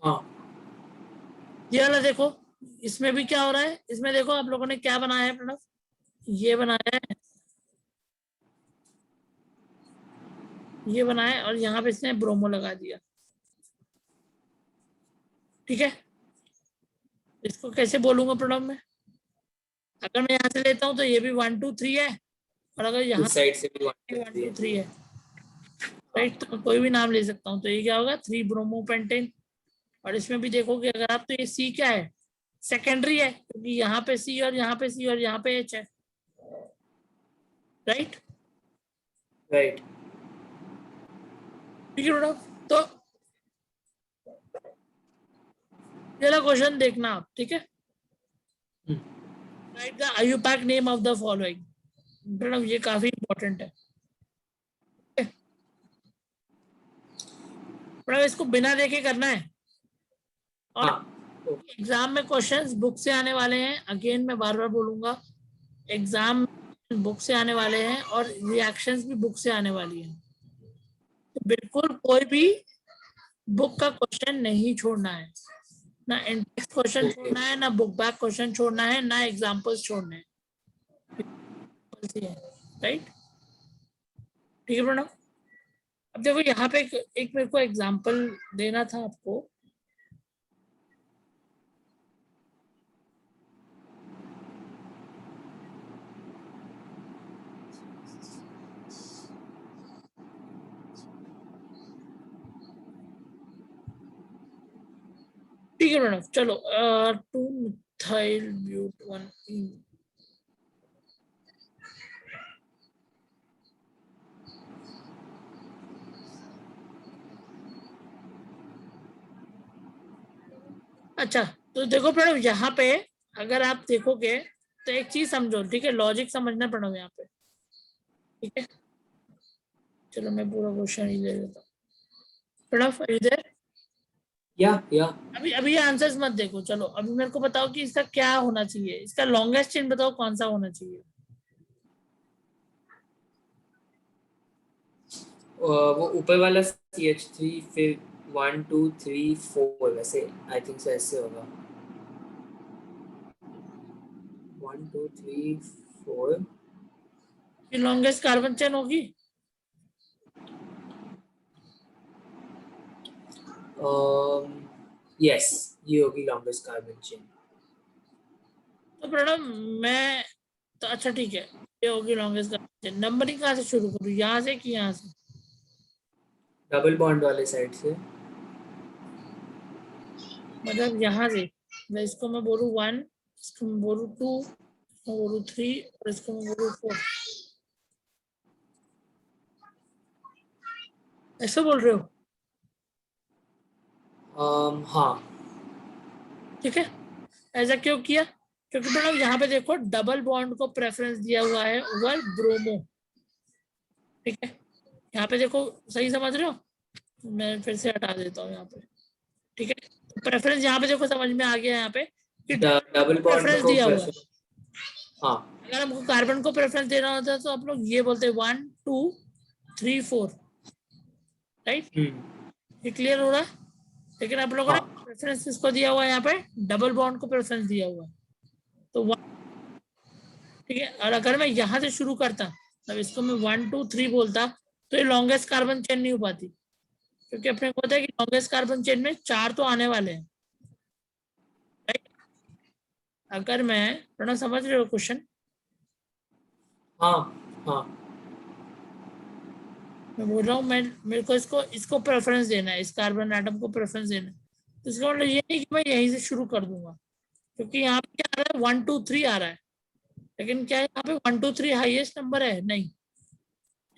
हाँ, ये वाला देखो, इसमें भी क्या हो रहा है, इसमें देखो आप लोगों ने क्या बनाया है प्रणव, ये बनाया है, ये बनाया, और यहाँ पे इसने ब्रोमो लगा दिया। ठीक है, इसको कैसे बोलूंगा प्रणव में, अगर मैं यहाँ से लेता हूँ तो ये भी 1 2 3 है, और अगर यहाँ साइड से भी 1 2 3 है, राइट, तो कोई भी नाम ले सकता हूँ, तो ये क्या होगा 3 ब्रोमो पेंटेन। और इसमें भी देखोगे अगर आप, तो ये सी क्या है, सेकेंडरी है, क्योंकि यहाँ पे सी और यहाँ पे सी और यहाँ पे एच है, राइट? राइट। ठीक है मैडम, तो ये क्वेश्चन देखना आप, ठीक है? Right the IUPAC name of the following. Madam ये काफी इंपॉर्टेंट है। मैडम इसको बिना देखे करना है, और एग्जाम में क्वेश्चंस बुक से आने वाले हैं। अगेन मैं बार बार बोलूंगा, एग्जाम बुक से आने वाले हैं और रिएक्शंस भी बुक से आने वाली है। तो बिल्कुल कोई भी बुक का क्वेश्चन नहीं छोड़ना है, ना इंडेक्स क्वेश्चन छोड़ना है, ना बुक बैक क्वेश्चन छोड़ना है, ना एग्जाम्पल्स छोड़ने हैं, राइट? ठीक है मैडम। अब देखो यहाँ पे एक मेरे को एग्जाम्पल देना था आपको। ठीक है मैडम, चलो 2-मिथाइल ब्यूट 1 अच्छा, तो देखो मैडम यहाँ पे अगर आप देखोगे तो एक चीज समझो, ठीक है? लॉजिक समझना पड़ेगा यहाँ पे, ठीक है? चलो मैं पूरा क्वेश्चन ही ले लेता हूँ। मैडम इधर या अभी अभी आंसर्स मत देखो, चलो अभी मेरे को बताओ कि इसका क्या होना चाहिए, इसका लॉन्गेस्ट चेन बताओ कौन सा होना चाहिए। वो ऊपर वाला CH3, फिर 1 2 3 4, वैसे आई थिंक सो ऐसे होगा। 1 2 3 4। ये लॉन्गेस्ट कार्बन चेन होगी। यस, ये होगी लॉन्गेस्ट कार्बन चेन। तो मैडम मैं, तो अच्छा ठीक है, ये होगी लॉन्गेस्ट कार्बन चेन। नंबरिंग कहाँ से शुरू करूँ, यहाँ से कि यहाँ से? डबल बॉन्ड वाले साइड से। मतलब यहाँ से, मैं इसको मैं बोलूँ 1, इसको मैं बोलूँ 2, इसको बोलूँ 3 और इसको मैं बोलूँ 4, ऐसे बोल रहे हो? हाँ। ठीक है, ऐसा क्यों किया? क्योंकि मैडम यहाँ पे देखो डबल बॉन्ड को प्रेफरेंस दिया हुआ है ओवर ब्रोमो, ठीक है? यहाँ पे देखो, सही समझ रहे हो? मैं फिर से हटा देता हूँ यहाँ पे, ठीक है? तो प्रेफरेंस यहाँ पे देखो समझ में आ गया यहाँ पे कि डबल बॉन्ड प्रेफरेंस को दिया हुआ है। हाँ। अगर हमको कार्बन को प्रेफरेंस देना होता है तो आप लोग ये बोलते 1 2 3 4, राइट? ये क्लियर हो रहा है? लेकिन आप लोगों ने प्रेफरेंस किसको दिया हुआ है यहाँ पे? डबल बॉन्ड को प्रेफरेंस दिया हुआ है। तो ठीक है, और अगर मैं यहाँ से शुरू करता, तब इसको मैं 1 2 3 बोलता, तो ये लॉन्गेस्ट कार्बन चेन नहीं हो पाती, क्योंकि अपने को पता है कि लॉन्गेस्ट कार्बन चेन में 4 तो आने वाले हैं, राइट? अगर मैं थोड़ा समझ रहे हो क्वेश्चन? हाँ हाँ। मैं बोल रहा हूँ, मैं मेरे को इसको इसको प्रेफरेंस देना है, इस कार्बन एटम को प्रेफरेंस देना है। तो इसका मतलब ये नहीं कि मैं यहीं से शुरू कर दूंगा, क्योंकि यहाँ पे क्या आ रहा है, 1 2 3 आ रहा है, लेकिन क्या यहाँ पे 1 2 3 हाईएस्ट नंबर है? नहीं,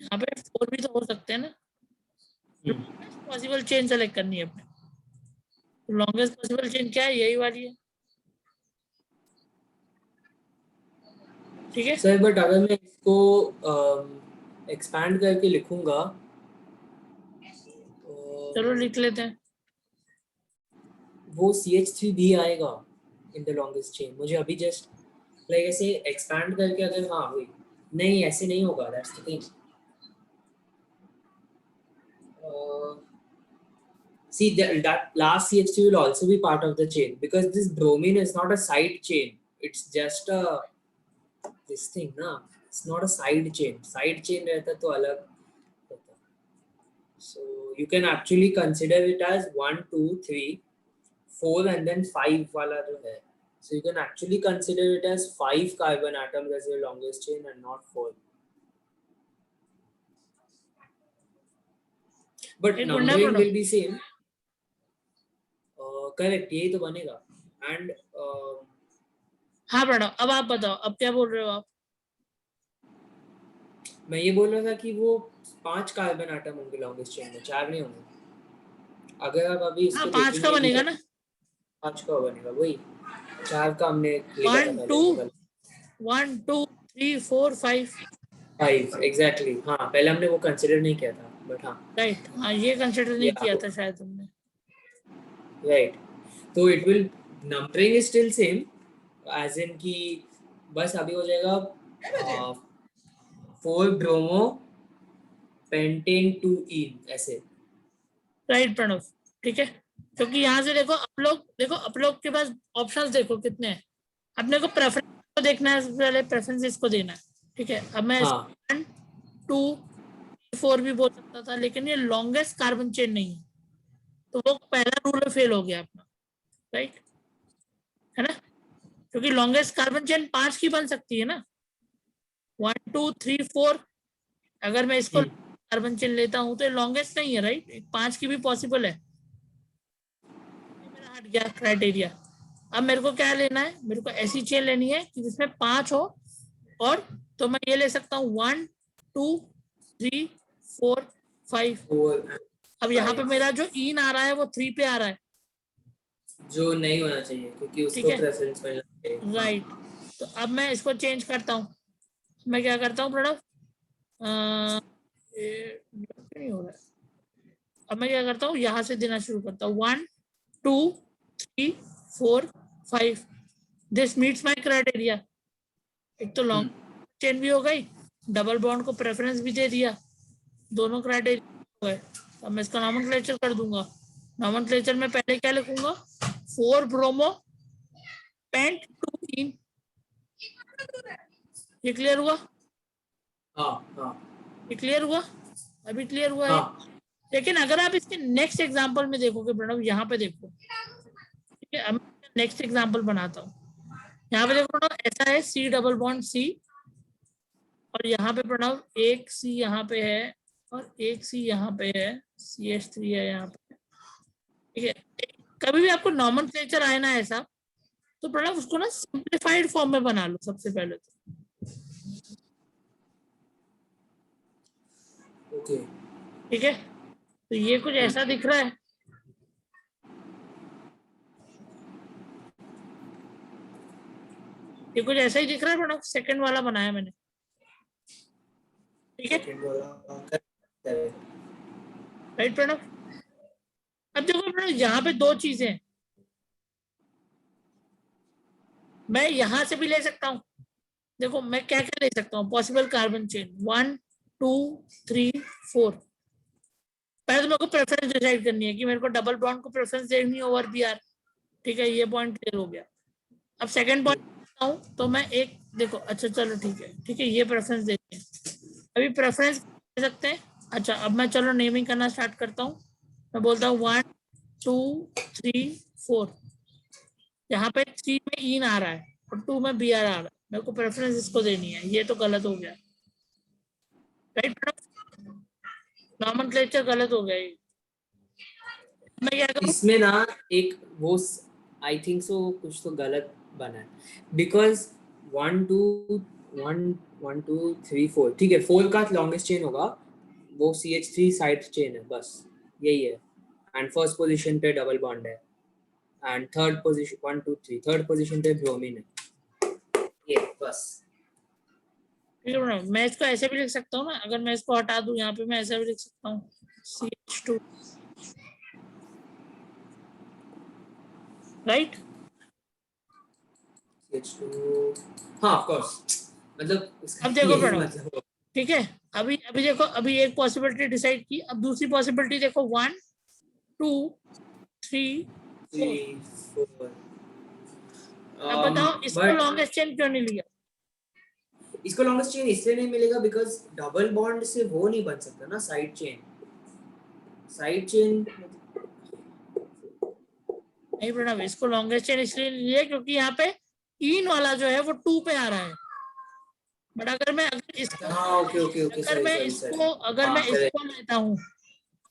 यहाँ पे 4 भी तो हो सकते हैं ना। पॉसिबल चेन सेलेक्ट करनी है अपने, तो लॉन्गेस्ट पॉसिबल चेन क्या है? यही वाली है, ठीक है? सर बट अगर मैं इसको एक्सपैंड करके लिखूंगा, चलो लिख लेते हैं। वो CH3 भी आएगा इन द लॉन्गेस्ट चेन। मुझे अभी जस्ट लाइक ऐसे एक्सपैंड करके, अगर हाँ वही, नहीं ऐसे नहीं होगा, that's the thing. See that last CH3 will also be part of the chain, because this bromine is not a side chain. It's just a this thing, na. It's not a side chain. Side chain रहता तो अलग होता. So you can actually consider it as 1 2 3 4 and then 5 वाला जो है. So you can actually consider it as 5 carbon atoms as your longest chain and not 4. But numbering will be same. Correct, यही तो बनेगा. एंड हाँ प्रणव, अब आप बताओ, अब क्या बोल रहे हो आप? मैं ये बोल रहा था कि वो 5 कार्बन एटम होंगे लॉन्गेस्ट चेन में, 4 नहीं होंगे. अगर आप अभी हाँ इसको 5 का देखेंगे बनेगा ना. 5 का बनेगा, वही 4 का हमने लिखा था 1 2 पहले. 1 2 3 4 5. 5 एग्जैक्टली. हाँ, पहले हमने वो कंसिडर नहीं किया था, बट हाँ. राइट, हाँ ये कंसिडर नहीं या किया था शायद तुमने. राइट. तो it will, numbering is still same, as in की बस अभी हो जाएगा 4 ब्रोमो पेंटेन 2 इन ऐसे. राइट प्रणव, ठीक है. क्योंकि यहाँ से देखो आप लोग के पास ऑप्शंस देखो कितने हैं. अपने को प्रेफरेंस को देखना है, सबसे पहले प्रेफरेंसेस को देना है. ठीक है, अब मैं हाँ 1 2 4 भी बोल सकता था, लेकिन ये लॉन्गेस्ट कार्बन चेन नहीं है, तो वो पहला रूल फेल हो गया अपना. राइट, है ना. क्योंकि लॉन्गेस्ट कार्बन चेन 5 की बन सकती है ना. 1 2 3 4, अगर मैं इसको कार्बन चेन लेता हूं तो ये लॉन्गेस्ट नहीं है. राइट, 5 की भी पॉसिबल है. मेरा हट गया क्राइटेरिया. अब मेरे को क्या लेना है, मेरे को ऐसी चेन लेनी है कि जिसमें 5 हो. और तो मैं ये ले सकता हूँ 1 2 3 4 5. 4 अब यहाँ पे मेरा जो इन आ रहा है वो 3 पे आ रहा है. जो नहीं होना चाहिए, क्योंकि ठीक उसको है, प्रेफरेंस मिलना चाहिए. हाँ. राइट. तो अब मैं इसको चेंज करता हूँ. मैं क्या करता हूँ प्रणव, ये नहीं हो रहा है. अब मैं क्या करता हूँ, यहाँ से देना शुरू करता हूँ. 1 2 3 4 5. This meets my criteria. एक तो लॉन्ग चेन भी हो गई, डबल बॉन्ड को प्रेफरेंस भी दे दिया, दोनों क्राइटेरिया हो गए. अब मैं इसका नॉमेनक्लेचर कर दूंगा. नॉमेनक्लेचर में पहले क्या लिखूंगा, 4 ब्रोमो पेंट 2 इन. ये क्लियर हुआ? हाँ. हाँ. ये क्लियर हुआ? अभी क्लियर हुआ है. हाँ. लेकिन अगर आप इसके नेक्स्ट एग्जांपल में देखोगे प्रणव, यहाँ पे देखो. ठीक है, अब नेक्स्ट एग्जांपल बनाता हूँ. यहाँ पे देखो प्रणव, ऐसा है सी डबल बॉन्ड सी, और यहाँ पे प्रणव एक सी यहाँ पे है और एक सी यहाँ पे है, CH3 है यहाँ पे. ठीक है, कभी भी आपको नॉमेनक्लेचर आए ना ऐसा, तो प्रणव उसको ना सिंप्लीफाइड फॉर्म में बना लो सबसे पहले तो. ओके. ठीक है, तो ये कुछ ऐसा दिख रहा है. ये कुछ ऐसा ही दिख रहा है प्रणव, सेकंड वाला बनाया मैंने. ठीक है, राइट प्रणव. अब देखो प्रणव, यहाँ पे दो चीजें हैं. मैं यहां से भी ले सकता हूँ. देखो मैं क्या क्या ले सकता हूँ पॉसिबल कार्बन चेन, 1 2 3 4. पहले तो मेरे को प्रेफरेंस डिसाइड करनी है कि मेरे को डबल बॉन्ड को प्रेफरेंस देनी है ओवर Br. ठीक है, ये पॉइंट क्लियर हो गया. अब सेकंड पॉइंट हूँ तो मैं एक देखो, अच्छा चलो ठीक है, ये प्रेफरेंस देते हैं. अभी प्रेफरेंस दे सकते हैं. अच्छा, अब मैं चलो नेमिंग करना स्टार्ट करता हूँ. मैं बोलता हूँ 1 2 3 4. यहाँ पे 3 में इन आ रहा है और 2 में Br आ रहा है. मेरे को प्रेफरेंस इसको देनी है, ये तो गलत हो गया. राइट, नॉमेनक्लेचर गलत हो गया. मैं क्या करूं, इसमें ना एक वो आई थिंक सो कुछ तो गलत बना है, बिकॉज 1 2 1 1 2 3 4, ठीक है, 4 का लॉन्गेस्ट चेन होगा, वो CH3 साइड चेन है, बस यही है. एंड फर्स्ट पोजीशन पे डबल बॉन्ड है, and third position 1 2 3 third position पे ब्रोमीन है, ये बस. ठीक है, मैं इसको ऐसे भी लिख सकता हूँ ना. अगर मैं इसको हटा दूं यहाँ पे, मैं ऐसा भी लिख सकता हूँ CH2. राइट, CH2, हाँ ऑफ कोर्स, मतलब अब देखो यही प्रणव, मतलब. ठीक है. अभी अभी देखो, अभी एक पॉसिबिलिटी डिसाइड की. अब दूसरी पॉसिबिलिटी देखो, 1 2 3 4. 3 4. अब बताओ इसको बट लॉन्गेस्ट चेन क्यों नहीं लिया? इसको लॉन्गेस्ट चेन इसलिए नहीं मिलेगा बिकॉज डबल बॉन्ड से वो नहीं बन सकता ना साइड चेन. साइड चेन नहीं प्रणव, इसको लॉन्गेस्ट चेन इसलिए नहीं लिया क्योंकि यहाँ पे इन वाला जो है वो 2 पे आ रहा है. बट अगर इसको, हाँ okay okay okay, sorry sorry. अगर मैं इसको लेता हूँ,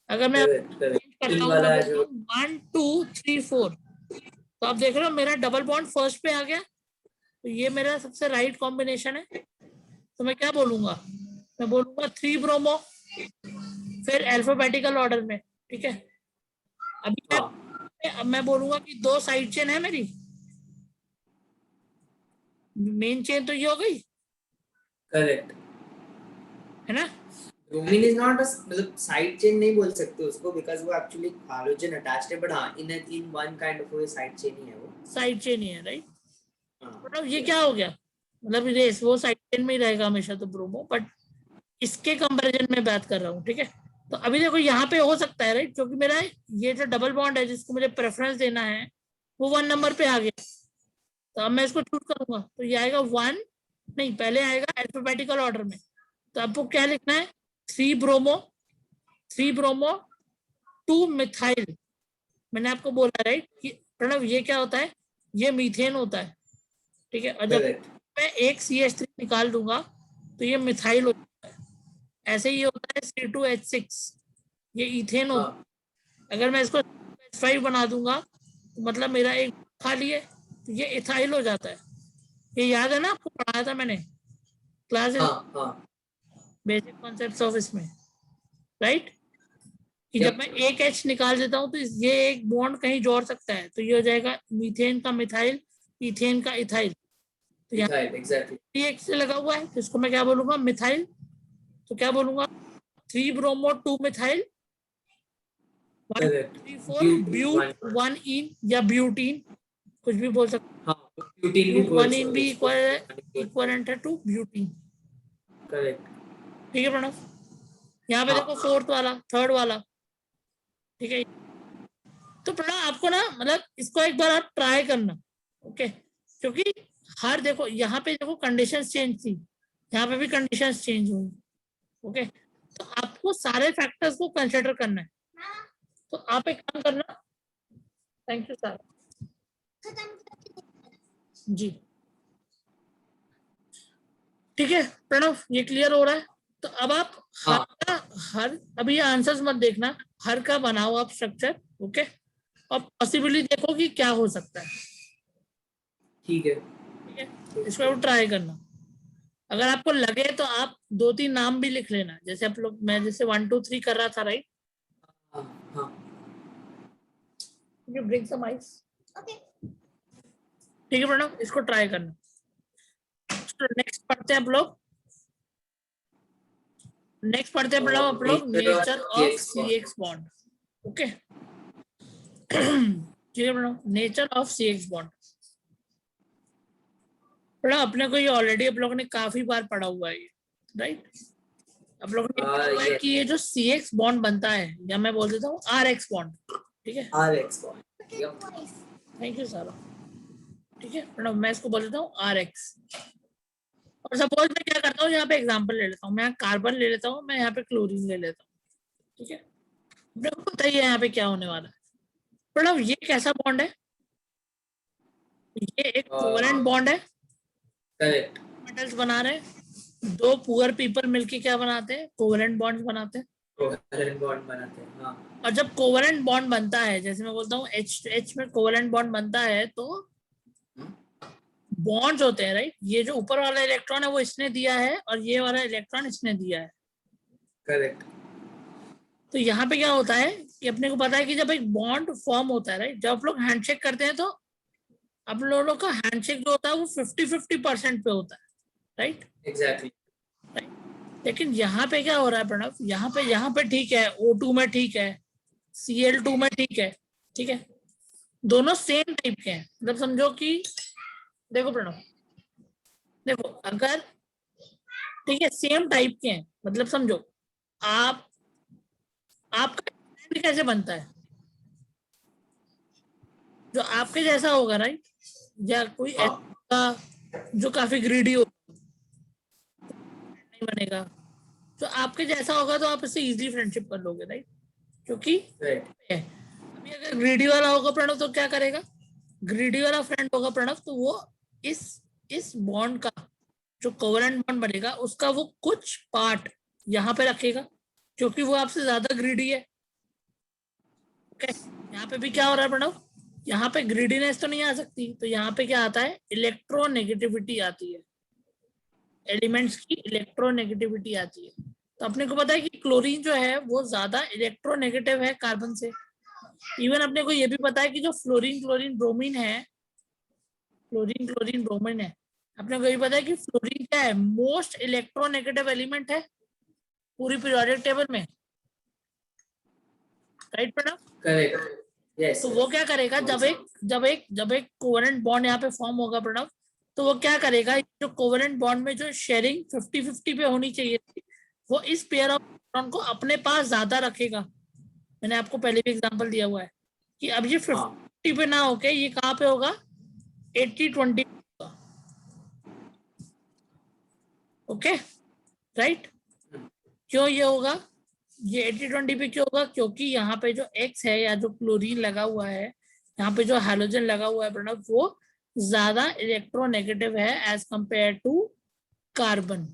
अगर मैं करेक्ट करेक्ट, करता इन हूँ, मैं वाला है बोलता जो. हूँ 1 2 3 4. तो आप देख रहे हो मेरा डबल बॉन्ड फर्स्ट पे आ गया, तो ये मेरा सबसे राइट कॉम्बिनेशन है। तो मैं क्या बोलूंगा, मैं बोलूंगा 3 ब्रोमो, फिर अल्फाबेटिकल ऑर्डर में, ठीक है। अभी अब मैं बोलूंगा कि 2 साइड चेन है मेरी, मेन चेन तो ये हो गई, करेक्ट है ना। ब्रोमीन इज नॉट मतलब साइड चेन नहीं बोल सकते उसको, बिकॉज़ वो एक्चुअली हाइड्रोजन अटैच्ड है, बट हां in one kind of way side chain ही है वो, साइड चेन ही है, राइट। हां। मतलब ये क्या हो गया, मतलब रेस वो साइड चेन में ही रहेगा हमेशा तो ब्रोमो, बट इसके कंपैरिजन में बात कर रहा हूँ, ठीक है। तो अभी देखो यहाँ पे हो सकता है, राइट, क्योंकि मेरा ये जो डबल बॉन्ड है जिसको मुझे प्रेफरेंस देना है वो 1 नंबर पे आ गया, तो अब मैं इसको चूज करूंगा तो ये आएगा 1, नहीं पहले आएगा अल्फाबेटिकल ऑर्डर में। तो आपको क्या लिखना है, 3 ब्रोमो, 3 ब्रोमो 2 मिथाइल। मैंने आपको बोला, राइट, कि प्रणव ये क्या होता है, ये मीथेन होता है, ठीक है। और जब मैं एक CH3 निकाल दूंगा तो ये मिथाइल हो जाता है। ऐसे ही होता है C2H6, ये इथेन होता है। अगर मैं इसको H5 बना दूंगा तो मतलब मेरा एक खाली है, तो ये इथाइल हो जाता है। ये याद है ना, आपको पढ़ाया था मैंने क्लास, बेसिक कॉन्सेप्ट्स ऑफ इसमें, राइट, कि जब मैं एक H निकाल देता हूँ तो ये एक बॉन्ड कहीं जोड़ सकता है, तो ये हो जाएगा मीथेन का मिथाइल, इथेन का इथाइल। तो यहाँ एग्जैक्टली एक से लगा हुआ है, तो इसको मैं क्या बोलूंगा, मिथाइल। तो क्या बोलूंगा, 3 ब्रोमो 2 मिथाइल, 1 3 4 ब्यूट 1 इन, या ब्यूटीन, कुछ भी बोल सकते हैं। 1 इन भी इक्वलेंट है टू ब्यूटीन, करेक्ट, ठीक है प्रणव। यहाँ पे देखो फोर्थ वाला, थर्ड वाला, ठीक है। तो प्रणव आपको ना, मतलब इसको एक बार आप ट्राई करना, ओके, क्योंकि हर देखो यहाँ पे देखो कंडीशंस चेंज थी, यहाँ पे भी कंडीशंस चेंज हुई, ओके। तो आपको सारे फैक्टर्स को कंसिडर करना है। तो आप एक काम करना, थैंक यू सर जी, ठीक है प्रणव, ये क्लियर हो रहा है। तो अब आप हर अभी आंसर्स मत देखना, हर का बनाओ आप स्ट्रक्चर, ओके, और पॉसिबिलिटी देखो कि क्या हो सकता है, ठीक है। इसको ट्राई करना, अगर आपको लगे तो आप 2-3 नाम भी लिख लेना, जैसे आप लोग, मैं जैसे 1 2 3 कर रहा था, right. You bring some ice, ठीक है प्रणव, इसको ट्राई करना। नेक्स्ट पढ़ते हैं आप लोग, नेक्स्ट पढ़ते हैं प्रणव आप लोग, nature of CX bond, okay. ठीक है Pranav, nature of CX bond. Pranav अपने को ये ऑलरेडी आप लोगों ने काफी बार पढ़ा हुआ है, राइट। आप लोगों ने पढ़ा हुआ है कि ये जो CX बॉन्ड बनता है, या मैं बोल देता हूँ RX बॉन्ड, ठीक है, RX bond, thank you sir, ठीक है प्रणव, मैं इसको बोल देता हूँ RX। और सपोज मैं क्या करता हूँ, यहाँ पे एग्जांपल ले लेता हूँ, मैं यहाँ कार्बन ले लेता हूँ, मैं यहाँ पे क्लोरीन ले लेता हूँ, ठीक है। आपको पता ही है यहाँ पे क्या होने वाला है। प्रणव ये कैसा बॉन्ड है, ये एक कोवेलेंट बॉन्ड है, करेक्ट, मेटल्स बना रहे हैं, 2 पुअर पीपल मिलके क्या बनाते हैं, कोवेलेंट बॉन्ड बनाते हैं, कोवेलेंट बॉन्ड बनाते हैं, हाँ। और जब कोवेलेंट बॉन्ड बनता है, जैसे मैं बोलता हूँ H में कोवेलेंट बॉन्ड बनता है, तो बॉन्ड्स होते हैं, राइट, ये जो ऊपर वाला इलेक्ट्रॉन है वो इसने दिया है, और ये वाला इलेक्ट्रॉन इसने दिया है, करेक्ट। तो यहाँ पे क्या होता है कि अपने को पता है कि जब एक बॉन्ड फॉर्म होता है, राइट, जब आप लोग हैंडशेक करते हैं तो आप लोगों का हैंडशेक जो होता है वो 50-50% पे होता है, राइट, एग्जैक्टली, राइट। लेकिन यहाँ पे क्या हो रहा है प्रणव, यहाँ पे ठीक है, O2 में ठीक है, Cl2 में ठीक है, ठीक है, दोनों सेम टाइप के हैं, मतलब समझो कि देखो प्रणव, देखो अगर ठीक है सेम टाइप के हैं, मतलब समझो आपका फ्रेंड कैसे बनता है, जो आपके जैसा होगा, राइट, या कोई ऐसा जो काफी ग्रीडी हो, नहीं बनेगा, तो आपके जैसा होगा तो आप इससे इजीली फ्रेंडशिप कर लोगे, राइट, क्योंकि अभी अगर ग्रीडी वाला होगा प्रणव तो क्या करेगा, ग्रीडी वाला फ्रेंड होगा प्रणव, तो वो इस बॉन्ड का जो कोवेलेंट बॉन्ड बनेगा उसका वो कुछ पार्ट यहाँ पे रखेगा, क्योंकि वो आपसे ज्यादा ग्रीडी है, ओके। यहाँ पे भी क्या हो रहा है प्रणव, यहाँ पे ग्रीडीनेस तो नहीं आ सकती, तो यहाँ पे क्या आता है, इलेक्ट्रोनेगेटिविटी आती है, एलिमेंट्स की इलेक्ट्रोनेगेटिविटी आती है। तो अपने को पता है कि क्लोरीन जो है वो ज्यादा इलेक्ट्रोनेगेटिव है कार्बन से। इवन अपने को ये भी पता है कि जो फ्लोरीन क्लोरीन ब्रोमीन है, फ्लोरीन क्लोरीन ब्रोमीन है, अपने को ये पता है कि फ्लोरीन क्या है, मोस्ट इलेक्ट्रोनेगेटिव एलिमेंट है पूरी पीरियोडिक टेबल में, राइट प्रणव? Correct, yes. तो वो क्या करेगा, जब एक कोवेलेंट बॉन्ड यहाँ पे फॉर्म होगा प्रणव, तो वो क्या करेगा, जो कोवेलेंट बॉन्ड में जो शेयरिंग 50-50 पे होनी चाहिए थी, वो इस पेयर ऑफ इलेक्ट्रॉन को अपने पास ज्यादा रखेगा। मैंने आपको पहले भी एग्जांपल दिया हुआ है कि अब ये 50 पे ना होके ये कहाँ पे होगा, 80-20। Okay, right? क्यों ये होगा, ये 80-20 पे क्यों होगा, क्योंकि यहाँ पे जो X है या जो क्लोरीन लगा हुआ है, यहाँ पे जो हैलोजन लगा हुआ है प्रणव, वो ज्यादा इलेक्ट्रोनेगेटिव है एज कंपेयर टू कार्बन।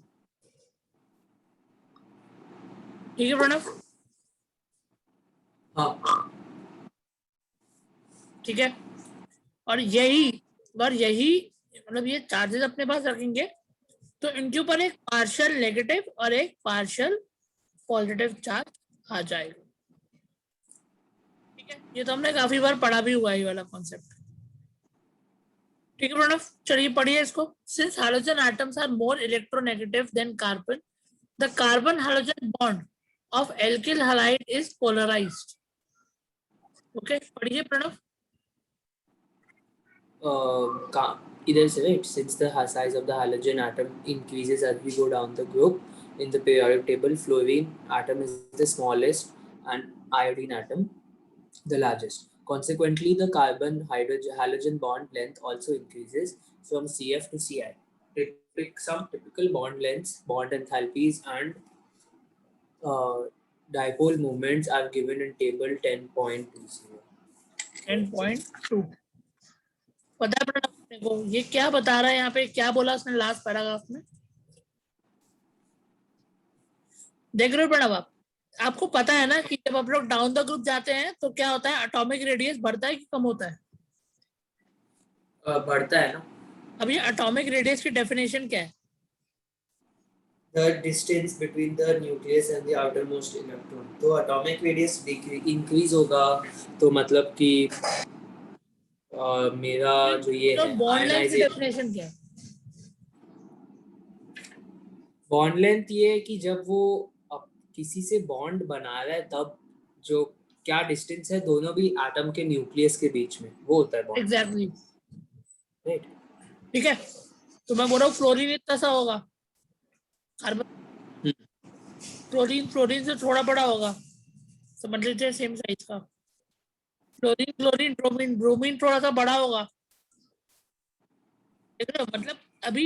ठीक है प्रणव? हाँ, ठीक है। और यही मतलब ये चार्जेस अपने पास रखेंगे तो इनके ऊपर एक पार्शियल नेगेटिव और एक पार्शियल पॉजिटिव चार्ज आ जाएगा। ठीक है, ये तो हमने काफी बार पढ़ा भी हुआ है ये वाला कॉन्सेप्ट। ठीक है प्रणव, चलिए पढ़िए इसको। Since hydrogen atoms are more electronegative than carbon, the carbon hydrogen bond of alkyl halide is polarised. Okay, पढ़िए Pranav. Either say, right, since the size of the halogen atom increases as we go down the group in the periodic table, fluorine atom is the smallest and iodine atom the largest. Consequently, the carbon halogen bond length also increases from CF to CI. Some typical bond lengths, bond enthalpies, and dipole moments are given in table 10.20. 10.2 पता है अपने को ये क्या बता रहा है, यहाँ पे क्या बोला उसने लास्ट पैराग्राफ में, देख रहे हो प्रणव आप? आपको पता है ना कि जब आप लोग डाउन द ग्रुप जाते हैं तो क्या होता है, एटॉमिक रेडियस बढ़ता है कि कम होता है? बढ़ता है ना। अब ये एटॉमिक रेडियस की डेफिनेशन क्या है? The distance between the nucleus and the outermost electron. तो atomic radius increase होगा तो मतलब कि मेरा जो ये तो है बॉन्ड लेंथ की डेफिनेशन क्या है? बॉन्ड लेंथ ये है कि जब वो किसी से बॉन्ड बना रहा है तब जो क्या डिस्टेंस है दोनों भी एटम के न्यूक्लियस के बीच में, वो होता है बॉन्ड। Exactly, right. ठीक है। तो मैं बोल रहा हूँ फ्लोरीन इतना सा होगा, कार्बन फ्लोरीन से थोड़ा बड़ा होगा, समझ लीजिए सेम साइज का। फ्लोरीन क्लोरीन ब्रोमीन ब्रोमीन थोड़ा सा बड़ा होगा, देख रहे हो? मतलब अभी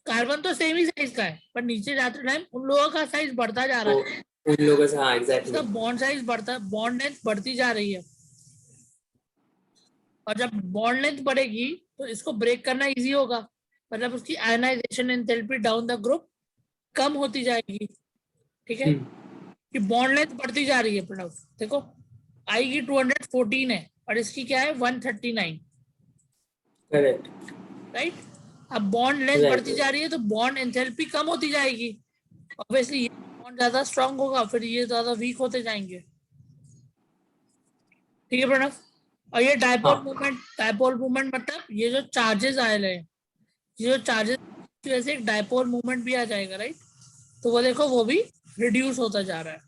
कार्बन तो सेम ही साइज का है, पर नीचे जाते टाइम उन लोगों का साइज बढ़ता जा रहा है, उन लोगों से, हाँ एग्जैक्टली, बॉन्ड साइज बढ़ता, बॉन्ड लेंथ बढ़ती जा रही है। और जब बॉन्ड लेंथ बढ़ेगी तो इसको ब्रेक करना इजी होगा, मतलब उसकी ionisation enthalpy down the group कम होती जाएगी। ठीक है, कि बॉन्ड लेंथ बढ़ती जा रही है प्रणव, देखो आई की 214 है और इसकी क्या है 139। करेक्ट, राइट, अब बॉन्ड लेंथ बढ़ती जा रही है तो बॉन्ड एंथैल्पी कम होती जाएगी, ऑब्वियसली ये बॉन्ड ज्यादा स्ट्रांग होगा, फिर ये ज्यादा वीक होते जाएंगे। ठीक है प्रणव, और ये डायपोल मूवमेंट मतलब ये जो चार्जेस आए रहे हैं, ये जो चार्जेस की वजह से एक डायपोल मूवमेंट भी आ जाएगा, राइट? तो वो देखो वो भी रिड्यूस होता जा रहा है।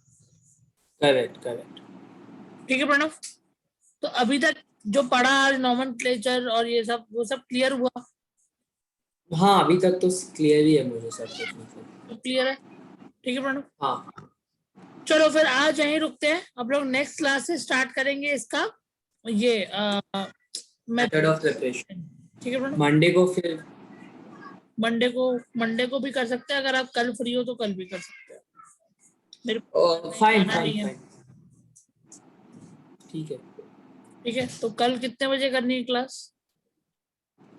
करेक्ट। ठीक है प्रणव, तो अभी तक जो पढ़ा आज नोमेनक्लेचर और ये सब वो सब क्लियर हुआ? हाँ, अभी तक तो क्लियर ही है मुझे सब कुछ, मतलब तो क्लियर है, ठीक है प्रणव? हाँ। चलो फिर आज यहीं रुकते हैं, अब लोग नेक्स्ट क्लास से स्टार्ट करेंगे इसका ये मेथड ऑफ प्रिपरेशन। ठीक है प्रणव, मंडे को भी कर सकते हैं, अगर आप कल फ्री हो तो कल भी कर सकते हैं। मेरे फाइन, ठीक है। ठीक है, तो कल कितने बजे करनी है क्लास?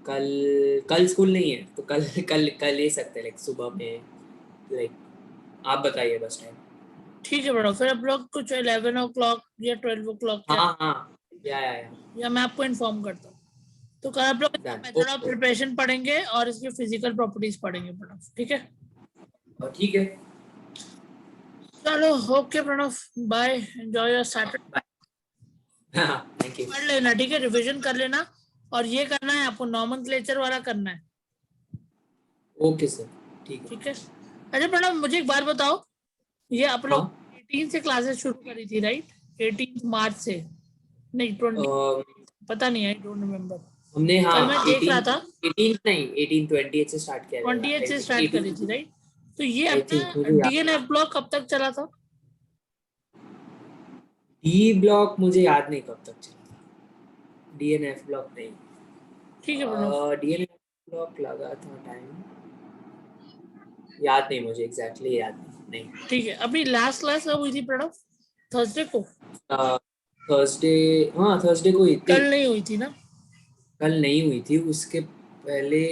कल स्कूल नहीं है तो कल ले सकते हैं, लाइक सुबह में, लाइक आप बताइए बस टाइम। ठीक है बड़ा, फिर आप लोग कुछ 11 o'clock या 12 o'clock हाँ, या मैं आपको इन्फॉर्म करता हूँ। तो कल आप लोग मेथड ऑफ प्रिपरेशन पढ़ेंगे और इसकी फिजिकल प्रॉपर्टीज पढ़ेंगे प्रणव, ठीक है? ठीक है, चलो okay Pranav, bye, enjoy your Saturday. Thank you. पढ़ लेना, ठीक है, रिवीजन कर लेना, और ये करना है आपको, नॉमेनक्लेचर वाला करना है। ओके सर, ठीक है। अच्छा प्रणव, मुझे एक बात बताओ, ये आप लोग 18 से क्लासेस शुरू करी थी राइट? 18 मार्च से, नहीं 20, पता नहीं, आई डोंट रिमेम्बर। हमने कल मैं देख रहा था 18 नहीं 18 28 से स्टार्ट किया, 28 से स्टार्ट करी थी राइट? तो ये अपना मुझे डीएनएफ ब्लॉक कब तक चला था? डी ब्लॉक मुझे याद नहीं कब तक चला था, डीएनएफ ब्लॉक नहीं। ठीक है प्रणव, डीएनएफ ब्लॉक लगा था टाइम, याद नहीं मुझे, एग्जैक्टली याद नहीं। ठीक है, अभी लास्ट क्लास कब हुई थी प्रणव? थर्सडे को? थर्सडे, हाँ थर्सडे को हुई थी। कल नहीं हुई थी ना? कल नहीं हुई थी, उसके पहले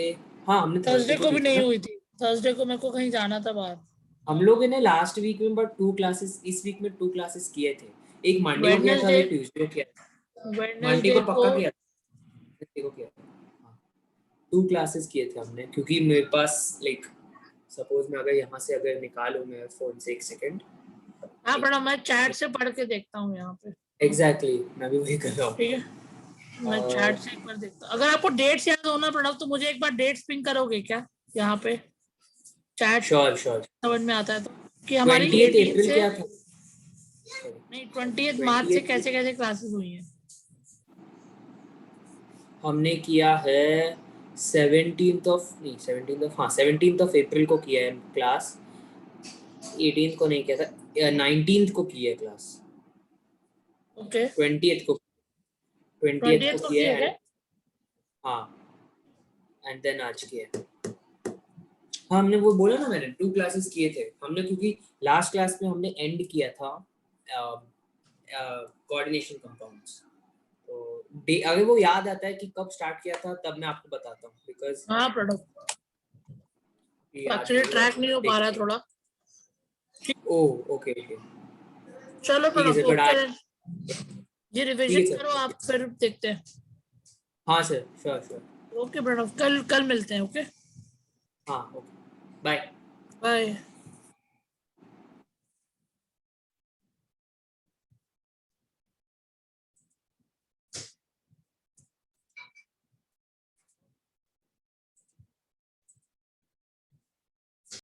हाँ हमने थर्सडे को भी नहीं ना? हुई थी। थर्सडे को मेरे को कहीं जाना था बाहर। हम लोगों ने लास्ट वीक में बट 2 क्लासेस, इस वीक में 2 क्लासेस किए थे, एक मंडे को किया था, एक ट्यूसडे को किया था। मंडे को पक्का किया था, को किया था। 2 क्लासेस किए थे हमने, क्योंकि मेरे पास लाइक सपोज मैं अगर यहाँ से अगर निकालूं मेरे फोन से, एक सेकंड। हाँ प्रणव, मैं चैट से पढ़ के देखता हूँ यहाँ पे। एग्जैक्टली, मैं भी वही कर रहा हूँ। ठीक है, मैं चैट से एक बार देखता हूँ। अगर आपको डेट्स याद हो ना प्रणव, तो मुझे एक बार डेट्स पिंग करोगे क्या यहाँ पे? चैट श्योर समझ में आता है तो, कि हमारी 28 18 अप्रैल से, क्या था? नहीं 20 मार्च से कैसे कैसे क्लासेस हुई हैं? हमने किया है 17th ऑफ अप्रैल को किया है क्लास, 18th को नहीं किया था, 19th को किया है क्लास, ओके, 20th को 20th को किया है। हाँ, एंड देन आज किया है। हाँ हमने वो बोला ना, मैंने 2 क्लासेस किए थे हमने, क्योंकि लास्ट क्लास में हमने एंड किया था कोऑर्डिनेशन कंपाउंड्स। तो अगर वो याद आता है कि कब स्टार्ट किया था तब मैं आपको बताता हूँ, बिकॉज हाँ प्रणव, एक्चुअली ट्रैक नहीं हो पा रहा थोड़ा। ओह ओके ओके, चलो ठीक है प्रणव, सर, ओके, ये ठीक है रिवीजन सर। करो आप, फिर देखते हैं। हाँ सर, श्योर। ओके प्रणव, कल मिलते हैं। ओके, हाँ ओके, बाय। बाय।